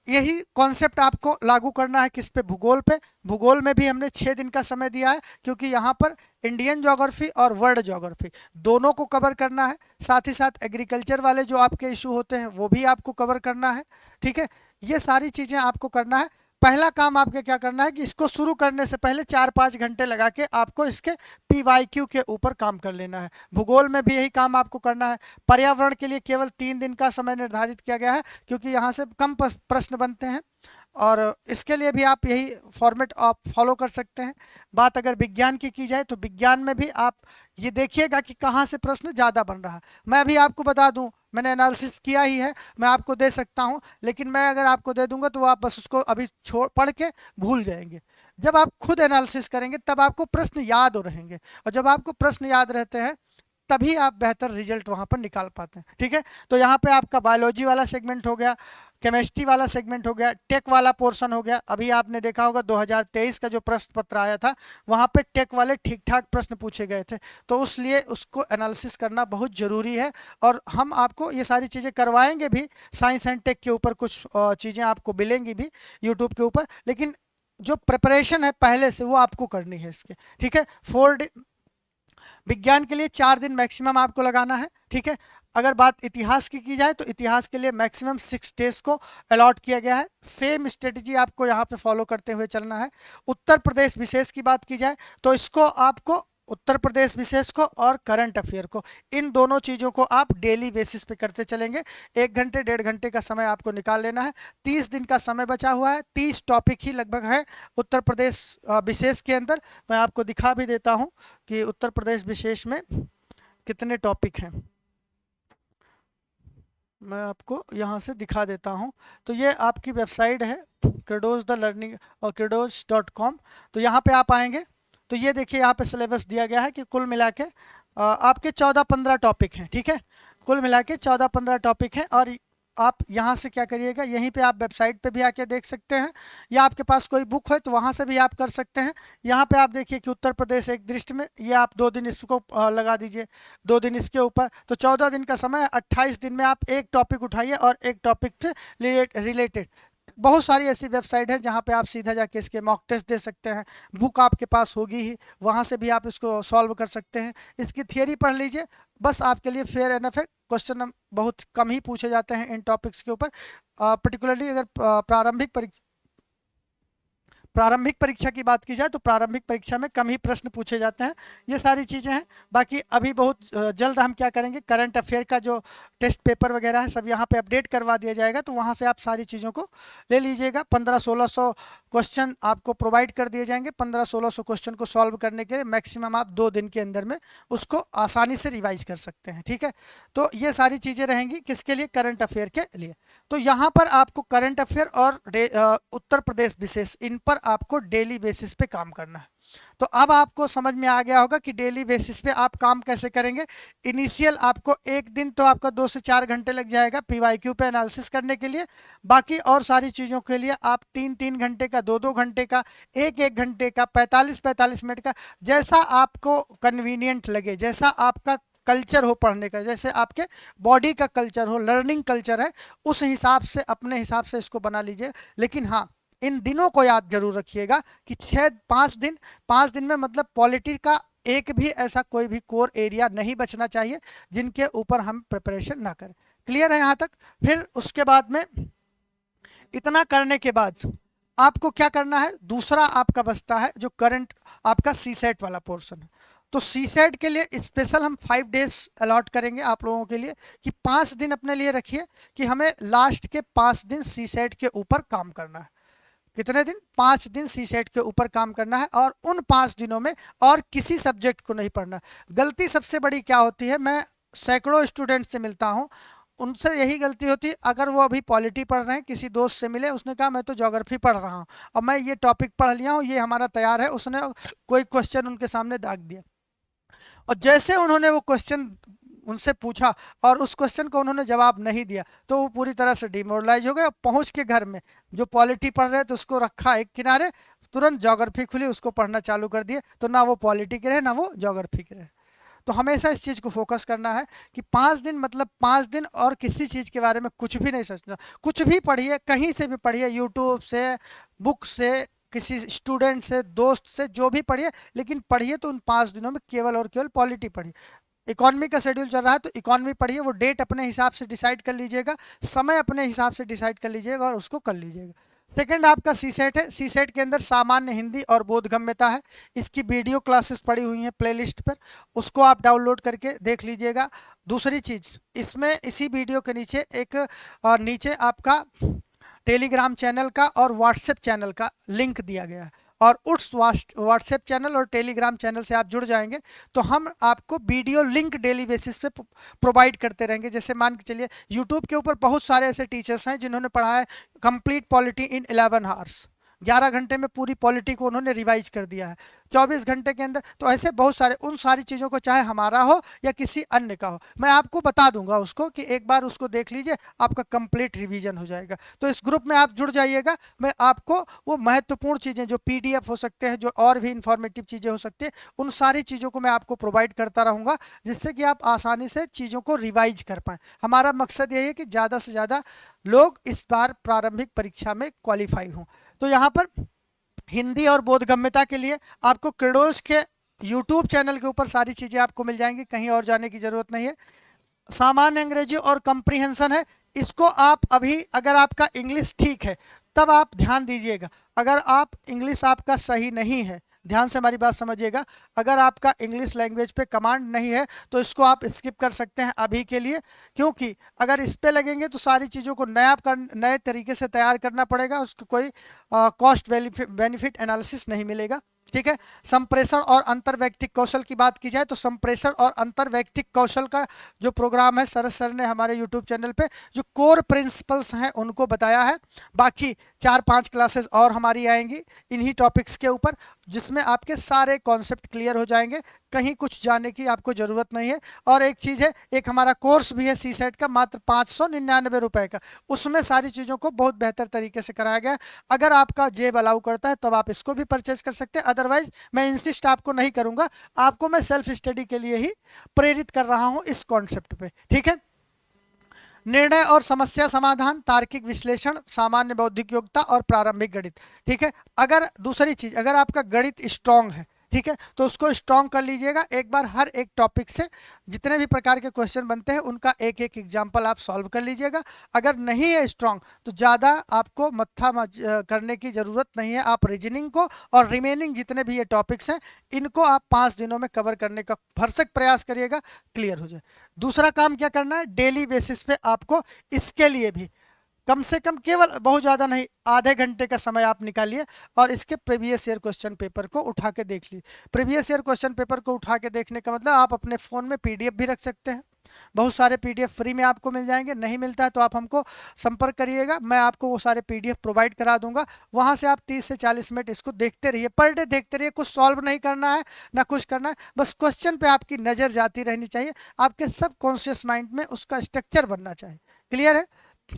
Speaker 1: यही कॉन्सेप्ट आपको लागू करना है किस पे, भूगोल पे। भूगोल में भी हमने 6 दिन का समय दिया है क्योंकि यहाँ पर इंडियन ज्योग्राफी और वर्ल्ड ज्योग्राफी दोनों को कवर करना है। साथ ही साथ एग्रीकल्चर वाले जो आपके इशू होते हैं वो भी आपको कवर करना है। ठीक है, ये सारी चीज़ें आपको करना है। पहला काम आपके क्या करना है कि इसको शुरू करने से पहले 4-5 घंटे लगा के आपको इसके PYQ के ऊपर काम कर लेना है। भूगोल में भी यही काम आपको करना है। पर्यावरण के लिए केवल 3 दिन का समय निर्धारित किया गया है क्योंकि यहाँ से कम प्रश्न बनते हैं, और इसके लिए भी आप यही फॉर्मेट आप फॉलो कर सकते हैं। बात अगर विज्ञान की जाए तो विज्ञान में भी आप ये देखिएगा कि कहाँ से प्रश्न ज़्यादा बन रहा है। मैं अभी आपको बता दूं, मैंने एनालिसिस किया ही है, मैं आपको दे सकता हूं, लेकिन मैं अगर आपको दे दूंगा तो आप बस उसको अभी पढ़ के भूल जाएंगे। जब आप खुद एनालिसिस करेंगे तब आपको प्रश्न याद हो रहेंगे, और जब आपको प्रश्न याद रहते हैं तभी आप बेहतर रिजल्ट वहाँ पर निकाल पाते हैं। ठीक है, तो यहाँ पे आपका बायोलॉजी वाला सेगमेंट हो गया, केमिस्ट्री वाला सेगमेंट हो गया, टेक वाला पोर्शन हो गया। अभी आपने देखा होगा 2023 का जो प्रश्न पत्र आया था वहाँ पे टेक वाले ठीक ठाक प्रश्न पूछे गए थे, तो उसलिए उसको एनालिसिस करना बहुत ज़रूरी है। और हम आपको ये सारी चीज़ें करवाएंगे भी, साइंस एंड टेक के ऊपर कुछ चीज़ें आपको मिलेंगी भी यूट्यूब के ऊपर, लेकिन जो प्रिपरेशन है पहले से वो आपको करनी है इसके। ठीक है, 4 विज्ञान के लिए 4 दिन मैक्सिमम आपको लगाना है। ठीक है, अगर बात इतिहास की जाए तो इतिहास के लिए मैक्सिमम 6 डेज को अलॉट किया गया है। सेम स्ट्रेटजी आपको यहाँ पे फॉलो करते हुए चलना है। उत्तर प्रदेश विशेष की बात की जाए तो इसको आपको उत्तर प्रदेश विशेष को और करंट अफेयर को, इन दोनों चीज़ों को आप डेली बेसिस पे करते चलेंगे। 1 घंटे 1.5 घंटे का समय आपको निकाल लेना है। 30 दिन का समय बचा हुआ है, 30 टॉपिक ही लगभग है उत्तर प्रदेश विशेष के अंदर। मैं आपको दिखा भी देता हूँ कि उत्तर प्रदेश विशेष में कितने टॉपिक हैं, मैं आपको यहाँ से दिखा देता हूँ। तो ये आपकी वेबसाइट है क्रेडोज द लर्निंग और credos.com। तो यहाँ पे आप आएंगे तो ये देखिए यहाँ पे सिलेबस दिया गया है कि कुल मिला के आपके 14-15 टॉपिक हैं। ठीक है, कुल मिला के 14-15 टॉपिक हैं। और आप यहाँ से क्या करिएगा, यहीं पे आप वेबसाइट पे भी आके देख सकते हैं, या आपके पास कोई बुक है तो वहाँ से भी आप कर सकते हैं। यहाँ पे आप देखिए कि उत्तर प्रदेश एक दृष्टि में, ये आप 2 दिन इसको लगा दीजिए, 2 दिन इसके ऊपर, तो 14 दिन का समय, 28 दिन में आप एक टॉपिक उठाइए और एक टॉपिक से रिलेटेड बहुत सारी ऐसी वेबसाइट है जहाँ पे आप सीधा जाके इसके मॉक टेस्ट दे सकते हैं। बुक आपके पास होगी ही, वहाँ से भी आप इसको सॉल्व कर सकते हैं। इसकी थियरी पढ़ लीजिए, बस आपके लिए फेयर एनफ है। क्वेश्चन बहुत कम ही पूछे जाते हैं इन टॉपिक्स के ऊपर। पर्टिकुलरली अगर प्रारंभिक परीक्षा की बात की जाए तो प्रारंभिक परीक्षा में कम ही प्रश्न पूछे जाते हैं। ये सारी चीज़ें हैं। बाकी अभी बहुत जल्द हम क्या करेंगे, करंट अफेयर का जो टेस्ट पेपर वगैरह है सब यहाँ पे अपडेट करवा दिया जाएगा, तो वहाँ से आप सारी चीज़ों को ले लीजिएगा। 1500-1600 क्वेश्चन आपको प्रोवाइड कर दिए जाएंगे। 1500-1600 क्वेश्चन को सॉल्व करने के लिए मैक्सिमम आप 2 दिन के अंदर में उसको आसानी से रिवाइज कर सकते हैं। ठीक है, तो ये सारी चीज़ें रहेंगी किसके लिए, करंट अफेयर के लिए। तो यहाँ पर आपको करंट अफेयर और उत्तर प्रदेश विशेष, इन पर आपको डेली बेसिस पे काम करना है। तो अब आपको समझ में आ गया होगा कि डेली बेसिस पे आप काम कैसे करेंगे। इनिशियल आपको एक दिन तो आपका 2 से 4 घंटे लग जाएगा पीवाईक्यू पे एनालिसिस करने के लिए। बाकी और सारी चीज़ों के लिए आप 3-3 घंटे का, 2-2 घंटे का, 1-1 घंटे का, 45-45 मिनट का, जैसा आपको कन्वीनियंट लगे, जैसा आपका कल्चर हो पढ़ने का, जैसे आपके बॉडी का कल्चर हो, लर्निंग कल्चर है, उस हिसाब से अपने हिसाब से इसको बना लीजिए। लेकिन हाँ, इन दिनों को याद जरूर रखिएगा कि 5 दिन में मतलब पॉलिटी का एक भी ऐसा कोई भी कोर एरिया नहीं बचना चाहिए जिनके ऊपर हम प्रिपरेशन ना करें। क्लियर है यहाँ तक। फिर उसके बाद में इतना करने के बाद आपको क्या करना है, दूसरा आपका बचता है जो करंट आपका सीसेट वाला पोर्शन है। तो सीसेट के लिए स्पेशल हम 5 डेज अलॉट करेंगे आप लोगों के लिए, कि 5 दिन अपने लिए रखिए कि हमें लास्ट के 5 दिन सीसेट के ऊपर काम करना है। कितने दिन, 5 दिन सीसेट के ऊपर काम करना है, और उन 5 दिनों में और किसी सब्जेक्ट को नहीं पढ़ना। गलती सबसे बड़ी क्या होती है, मैं सैकड़ों स्टूडेंट से मिलता हूँ, उनसे यही गलती होती है। अगर वो अभी पॉलिटी पढ़ रहे हैं, किसी दोस्त से मिले, उसने कहा मैं तो ज्योग्राफी पढ़ रहा हूँ और मैं ये टॉपिक पढ़ लिया हूँ, ये हमारा तैयार है, उसने कोई क्वेश्चन उनके सामने दाग दिया, और जैसे उन्होंने वो क्वेश्चन उनसे पूछा और उस क्वेश्चन को उन्होंने जवाब नहीं दिया, तो वो पूरी तरह से डिमोरलाइज हो गए। और पहुंच के घर में जो पॉलिटी पढ़ रहे थे उसको रखा एक किनारे, तुरंत ज्योग्राफी खुली, उसको पढ़ना चालू कर दिए, तो ना वो पॉलिटी के रहे ना वो ज्योग्राफी के रहे। तो हमेशा इस चीज़ को फोकस करना है कि 5 दिन मतलब 5 दिन, और किसी चीज़ के बारे में कुछ भी नहीं सोचना। कुछ भी पढ़िए, कहीं से भी पढ़िए, यूट्यूब से, बुक से, किसी स्टूडेंट से, दोस्त से, जो भी पढ़िए, लेकिन पढ़िए तो उन 5 दिनों में केवल और केवल पॉलिटी पढ़िए। इकॉनमी का शेड्यूल चल रहा है तो इकॉनमी पढ़िए, वो डेट अपने हिसाब से डिसाइड कर लीजिएगा, समय अपने हिसाब से डिसाइड कर लीजिएगा और उसको कर लीजिएगा। सेकंड आपका सीसेट है। सीसेट के अंदर सामान्य हिंदी और बोधगम्यता है। इसकी वीडियो क्लासेस पड़ी हुई हैं प्लेलिस्ट पर, उसको आप डाउनलोड करके देख लीजिएगा। दूसरी चीज़, इसमें इसी वीडियो के नीचे एक नीचे आपका टेलीग्राम चैनल का और व्हाट्सएप चैनल का लिंक दिया गया है, और उस व्हाट्सएप चैनल और टेलीग्राम चैनल से आप जुड़ जाएंगे तो हम आपको वीडियो लिंक डेली बेसिस पे प्रोवाइड करते रहेंगे। जैसे मान के चलिए, यूट्यूब के ऊपर बहुत सारे ऐसे टीचर्स हैं जिन्होंने पढ़ाया कंप्लीट पॉलिटी इन 11 आवर्स, 11 घंटे में पूरी पॉलिटी को उन्होंने रिवाइज कर दिया है 24 घंटे के अंदर। तो ऐसे बहुत सारे, उन सारी चीज़ों को चाहे हमारा हो या किसी अन्य का हो, मैं आपको बता दूंगा उसको कि एक बार उसको देख लीजिए, आपका कंप्लीट रिवीजन हो जाएगा। तो इस ग्रुप में आप जुड़ जाइएगा, मैं आपको वो महत्वपूर्ण चीज़ें जो PDF हो सकते हैं, जो और भी इंफॉर्मेटिव चीज़ें हो सकती है, उन सारी चीज़ों को मैं आपको प्रोवाइड करता रहूँगा, जिससे कि आप आसानी से चीज़ों को रिवाइज कर पाएँ। हमारा मकसद यही है कि ज़्यादा से ज़्यादा लोग इस बार प्रारंभिक परीक्षा में क्वालिफाई हों। तो यहाँ पर हिंदी और बोधगम्यता के लिए आपको क्रेडोस के यूट्यूब चैनल के ऊपर सारी चीज़ें आपको मिल जाएंगी, कहीं और जाने की ज़रूरत नहीं है। सामान्य अंग्रेजी और कंप्रीहेंशन है, इसको आप अभी, अगर आपका इंग्लिश ठीक है तब आप ध्यान दीजिएगा। अगर आप इंग्लिश आपका सही नहीं है, ध्यान से हमारी बात समझिएगा, अगर आपका इंग्लिश लैंग्वेज पे कमांड नहीं है तो इसको आप स्किप कर सकते हैं अभी के लिए, क्योंकि अगर इस पे लगेंगे तो सारी चीज़ों को नए तरीके से तैयार करना पड़ेगा, उसको कोई कॉस्ट बेनिफिट एनालिसिस नहीं मिलेगा। ठीक है। संप्रेषण और अंतर्वैयक्तिक कौशल की बात की जाए तो संप्रेषण और अंतर्वैयक्तिक कौशल का जो प्रोग्राम है, सरस सर ने हमारे यूट्यूब चैनल पे जो कोर प्रिंसिपल्स हैं उनको बताया है। बाकी 4-5 क्लासेस और हमारी आएंगी इन्हीं टॉपिक्स के ऊपर, जिसमें आपके सारे कॉन्सेप्ट क्लियर हो जाएंगे, कहीं कुछ जाने की आपको ज़रूरत नहीं है। और एक चीज़ है, एक हमारा कोर्स भी है CSET का, मात्र 599 रुपये का, उसमें सारी चीज़ों को बहुत बेहतर तरीके से कराया गया है। अगर आपका जेब अलाउ करता है तब आप इसको भी परचेज कर सकते हैं, अदरवाइज मैं इंसिस्ट आपको नहीं करूँगा, आपको मैं सेल्फ स्टडी के लिए ही प्रेरित कर रहा हूँ इस कॉन्सेप्ट पे। ठीक है। निर्णय और समस्या समाधान, तार्किक विश्लेषण, सामान्य बौद्धिक योग्यता और प्रारंभिक गणित। ठीक है। अगर दूसरी चीज, अगर आपका गणित स्ट्रांग है, ठीक है, तो उसको स्ट्रांग कर लीजिएगा। एक बार हर एक टॉपिक से जितने भी प्रकार के क्वेश्चन बनते हैं उनका एक एक एग्जाम्पल आप सॉल्व कर लीजिएगा। अगर नहीं है स्ट्रांग तो ज़्यादा आपको करने की ज़रूरत नहीं है, आप रीजनिंग को और रिमेनिंग जितने भी ये टॉपिक्स हैं इनको आप 5 दिनों में कवर करने का भरसक प्रयास करिएगा, क्लियर हो जाए। दूसरा काम क्या करना है, डेली बेसिस पे आपको इसके लिए भी कम से कम, केवल बहुत ज़्यादा नहीं, आधे घंटे का समय आप निकालिए और इसके प्रीवियस ईयर क्वेश्चन पेपर को उठा के देख लीजिए। प्रीवियस ईयर क्वेश्चन पेपर को उठा के देखने का मतलब आप अपने फ़ोन में PDF भी रख सकते हैं, बहुत सारे PDF फ्री में आपको मिल जाएंगे। नहीं मिलता है तो आप हमको संपर्क करिएगा, मैं आपको वो सारे PDF प्रोवाइड करा दूंगा। वहाँ से आप 30 से 40 मिनट इसको देखते रहिए, पर डे देखते रहिए। कुछ सॉल्व नहीं करना है ना कुछ करना है, बस क्वेश्चन पे आपकी नज़र जाती रहनी चाहिए, आपके सब कॉन्शियस माइंड में उसका स्ट्रक्चर बनना चाहिए, क्लियर है।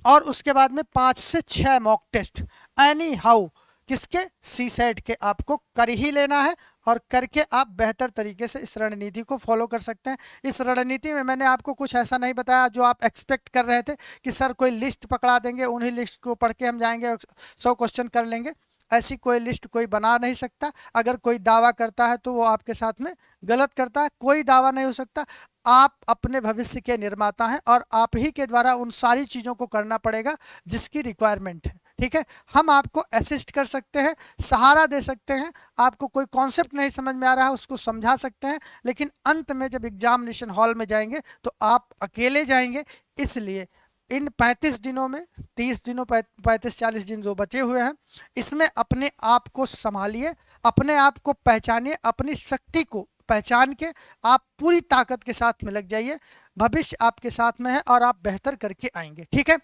Speaker 1: और उसके बाद में 5 से 6 मॉक टेस्ट एनी हाउ, किसके, CSET के, आपको कर ही लेना है और करके आप बेहतर तरीके से इस रणनीति को फॉलो कर सकते हैं। इस रणनीति में मैंने आपको कुछ ऐसा नहीं बताया जो आप एक्सपेक्ट कर रहे थे कि सर कोई लिस्ट पकड़ा देंगे, उन्हीं लिस्ट को पढ़ के हम जाएंगे 100 क्वेश्चन कर लेंगे। ऐसी कोई लिस्ट कोई बना नहीं सकता। अगर कोई दावा करता है तो वो आपके साथ में गलत करता है, कोई दावा नहीं हो सकता। आप अपने भविष्य के निर्माता हैं और आप ही के द्वारा उन सारी चीज़ों को करना पड़ेगा जिसकी रिक्वायरमेंट है। ठीक है। हम आपको असिस्ट कर सकते हैं, सहारा दे सकते हैं, आपको कोई कॉन्सेप्ट नहीं समझ में आ रहा है उसको समझा सकते हैं, लेकिन अंत में जब एग्जामिनेशन हॉल में जाएंगे तो आप अकेले जाएंगे। इसलिए इन 35 दिनों में, 30 दिनों, 35-40 दिन जो बचे हुए हैं, इसमें अपने आप को संभालिए, अपने आप को पहचानिए, अपनी शक्ति को पहचान के आप पूरी ताकत के साथ में लग जाइए। भविष्य आपके साथ में है और आप बेहतर करके आएंगे। ठीक है।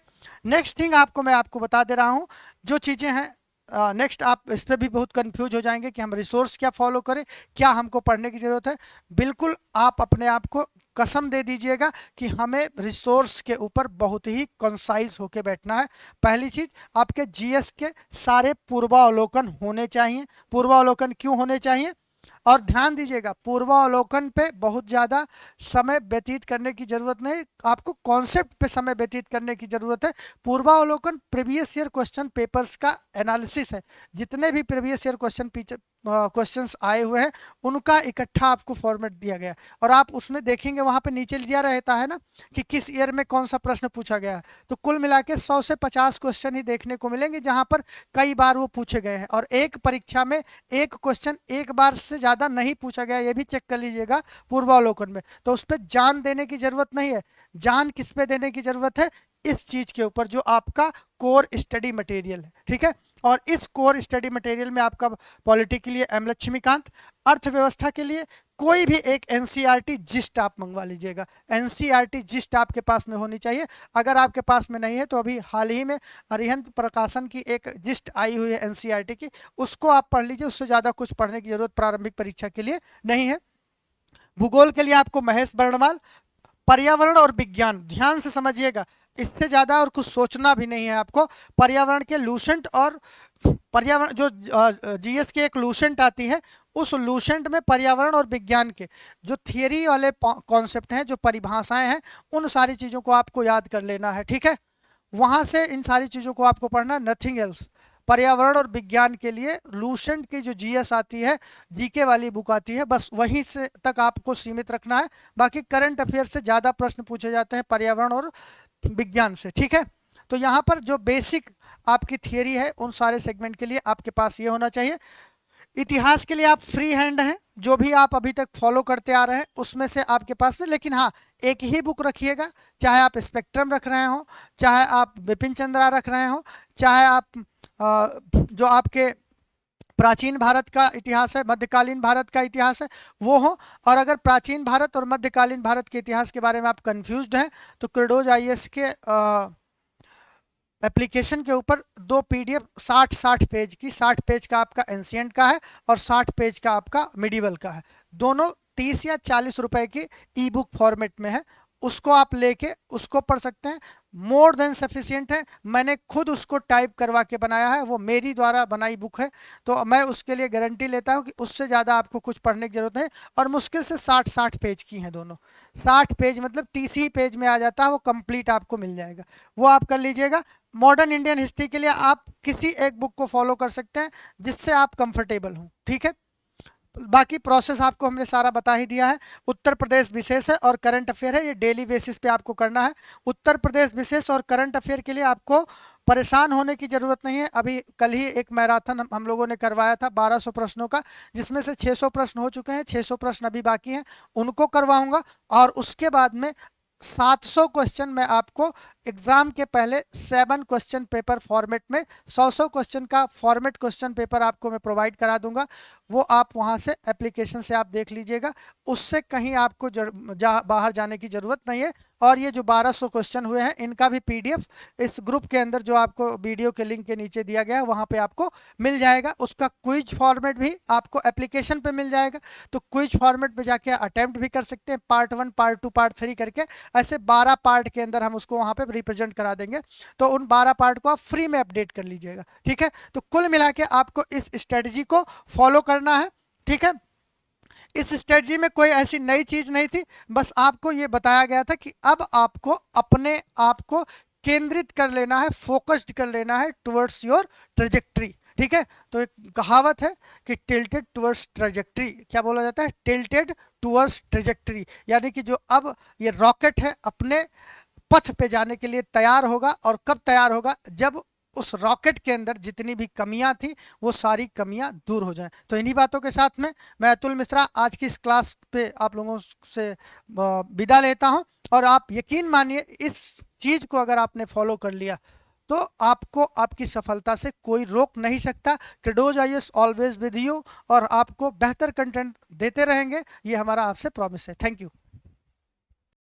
Speaker 1: नेक्स्ट थिंग मैं आपको बता दे रहा हूँ जो चीज़ें हैं। नेक्स्ट आप इस पर भी बहुत कंफ्यूज हो जाएंगे कि हम रिसोर्स क्या फॉलो करें, क्या हमको पढ़ने की ज़रूरत है। बिल्कुल आप अपने आप को कसम दे दीजिएगा कि हमें रिसोर्स के ऊपर बहुत ही कंसाइज होके बैठना है। पहली चीज़, आपके GS के सारे पूर्वावलोकन होने चाहिए। पूर्वावलोकन क्यों होने चाहिए, और ध्यान दीजिएगा, पूर्वावलोकन पे बहुत ज़्यादा समय व्यतीत करने की ज़रूरत नहीं, आपको कॉन्सेप्ट पे समय व्यतीत करने की ज़रूरत है। पूर्वावलोकन प्रीवियस ईयर क्वेश्चन पेपर्स का एनालिसिस है। जितने भी प्रीवियस ईयर क्वेश्चंस आए हुए हैं उनका इकट्ठा आपको फॉर्मेट दिया गया और आप उसमें देखेंगे वहाँ पे नीचे दिया रहता है ना कि किस ईयर में कौन सा प्रश्न पूछा गया है। तो कुल मिला के 100 से 50 क्वेश्चन ही देखने को मिलेंगे जहाँ पर कई बार वो पूछे गए हैं, और एक परीक्षा में एक क्वेश्चन एक बार से ज़्यादा नहीं पूछा गया, ये भी चेक कर लीजिएगा पूर्वावलोकन में। तो उस पर जान देने की ज़रूरत नहीं है। जान किस पे देने की ज़रूरत है, इस चीज़ के ऊपर जो आपका कोर स्टडी मटेरियल है। ठीक है। और इस कोर स्टडी मटेरियल में आपका पॉलिटी के लिए एम लक्ष्मीकांत, अर्थव्यवस्था के लिए कोई भी एक एनसीईआरटी जिस्ट आप मंगवा लीजिएगा। एनसीईआरटी जिस्ट आपके पास में होनी चाहिए। अगर आपके पास में नहीं है तो अभी हाल ही में अरिहंत प्रकाशन की एक जिस्ट आई हुई है एनसीईआरटी की, उसको आप पढ़ लीजिए। उससे ज़्यादा कुछ पढ़ने की जरूरत प्रारंभिक परीक्षा के लिए नहीं है। भूगोल के लिए आपको महेश वर्णमाल, पर्यावरण और विज्ञान ध्यान से समझिएगा, इससे ज़्यादा और कुछ सोचना भी नहीं है आपको। पर्यावरण के लूसेंट और पर्यावरण जो जीएस की एक लूसेंट आती है, उस लूसेंट में पर्यावरण और विज्ञान के जो थियरी वाले कॉन्सेप्ट हैं, जो परिभाषाएं हैं, उन सारी चीज़ों को आपको याद कर लेना है, ठीक है। वहाँ से इन सारी चीज़ों को आपको पढ़ना, नथिंग एल्स। पर्यावरण और विज्ञान के लिए लूसेंट की जो जीएस आती है, जीके वाली बुक आती है, बस वहीं से तक आपको सीमित रखना है। बाकी करंट अफेयर से ज़्यादा प्रश्न पूछे जाते हैं पर्यावरण और विज्ञान से, ठीक है। तो यहाँ पर जो बेसिक आपकी थियरी है, उन सारे सेगमेंट के लिए आपके पास ये होना चाहिए। इतिहास के लिए आप फ्री हैंड हैं, जो भी आप अभी तक फॉलो करते आ रहे हैं उसमें से आपके पास में, लेकिन हाँ एक ही बुक रखिएगा। चाहे आप स्पेक्ट्रम रख रहे हो, चाहे आप बिपिन चंद्रा रख रहे हो, चाहे आप जो आपके प्राचीन भारत का इतिहास है, मध्यकालीन भारत का इतिहास है, वो हो। और अगर प्राचीन भारत और मध्यकालीन भारत के इतिहास के बारे में आप कंफ्यूज्ड हैं तो क्रेडोज आईएएस के एप्लीकेशन के ऊपर 2 पीडीएफ 60 पेज की, 60 पेज का आपका एंशिएंट का है और 60 पेज का आपका मिडिवल का है। दोनों 30 या 40 रुपए की ई बुक फॉर्मेट में है। उसको आप लेके उसको पढ़ सकते हैं, मोर देन सफिशिएंट है। मैंने खुद उसको टाइप करवा के बनाया है, वो मेरी द्वारा बनाई बुक है, तो मैं उसके लिए गारंटी लेता हूँ कि उससे ज़्यादा आपको कुछ पढ़ने की जरूरत नहीं। और मुश्किल से 60 पेज की हैं दोनों। 60 पेज मतलब 30 ही पेज में आ जाता है, वो कंप्लीट आपको मिल जाएगा, वो आप कर लीजिएगा। मॉडर्न इंडियन हिस्ट्री के लिए आप किसी एक बुक को फॉलो कर सकते हैं जिससे आप कंफर्टेबल हों, ठीक है। बाकी प्रोसेस आपको हमने सारा बता ही दिया है। उत्तर प्रदेश विशेष है और करंट अफेयर है, ये डेली बेसिस पे आपको करना है। उत्तर प्रदेश विशेष और करंट अफेयर के लिए आपको परेशान होने की ज़रूरत नहीं है। अभी कल ही एक मैराथन हम लोगों ने करवाया था 1200 प्रश्नों का, जिसमें से 600 प्रश्न हो चुके हैं, 600 प्रश्न अभी बाकी हैं, उनको करवाऊंगा। और उसके बाद में 700 क्वेश्चन मैं आपको एग्जाम के पहले 7 क्वेश्चन पेपर फॉर्मेट में 100 क्वेश्चन का फॉर्मेट क्वेश्चन पेपर आपको मैं प्रोवाइड करा दूंगा। वो आप वहां से एप्लीकेशन से आप देख लीजिएगा, उससे कहीं आपको बाहर जाने की ज़रूरत नहीं है। और ये जो 1200 क्वेश्चन हुए हैं, इनका भी पीडीएफ इस ग्रुप के अंदर जो आपको वीडियो के लिंक के नीचे दिया गया है वहाँ पे आपको मिल जाएगा। उसका क्विज फॉर्मेट भी आपको एप्लीकेशन पे मिल जाएगा, तो क्विज फॉर्मेट पे जाके अटेम्प्ट भी कर सकते हैं, पार्ट 1 पार्ट 2 पार्ट 3 करके। ऐसे 12 पार्ट के अंदर हम उसको वहाँ पे रिप्रेजेंट करा देंगे, तो उन 12 पार्ट को आप फ्री में अपडेट कर लीजिएगा, ठीक है। तो कुल मिला के आपको इस स्ट्रेटजी को फॉलो करना है, ठीक है। इस स्ट्रेटजी में कोई ऐसी नई चीज नहीं थी, बस आपको ये बताया गया था कि अब आपको अपने आप को केंद्रित कर लेना है, फोकस्ड कर लेना है टुवर्ड्स योर ट्रेजेक्ट्री, ठीक है। तो एक कहावत है कि टिल्टेड टुवर्ड्स ट्रेजेक्ट्री, क्या बोला जाता है, टिल्टेड टुवर्ड्स ट्रेजेक्ट्री, यानी कि जो अब ये रॉकेट है अपने पथ पे जाने के लिए तैयार होगा। और कब तैयार होगा, जब उस रॉकेट के अंदर जितनी भी कमियां थी वो सारी कमियां दूर हो जाएं। तो इन्हीं बातों के साथ में मैं अतुल मिश्रा आज की इस क्लास पे आप लोगों से विदा लेता हूं। और आप यकीन मानिए, इस चीज़ को अगर आपने फॉलो कर लिया तो आपको आपकी सफलता से कोई रोक नहीं सकता। क्रेडोज आईएएस ऑलवेज विद यू, और आपको बेहतर कंटेंट देते रहेंगे, ये हमारा आपसे प्रॉमिस है। Thank you.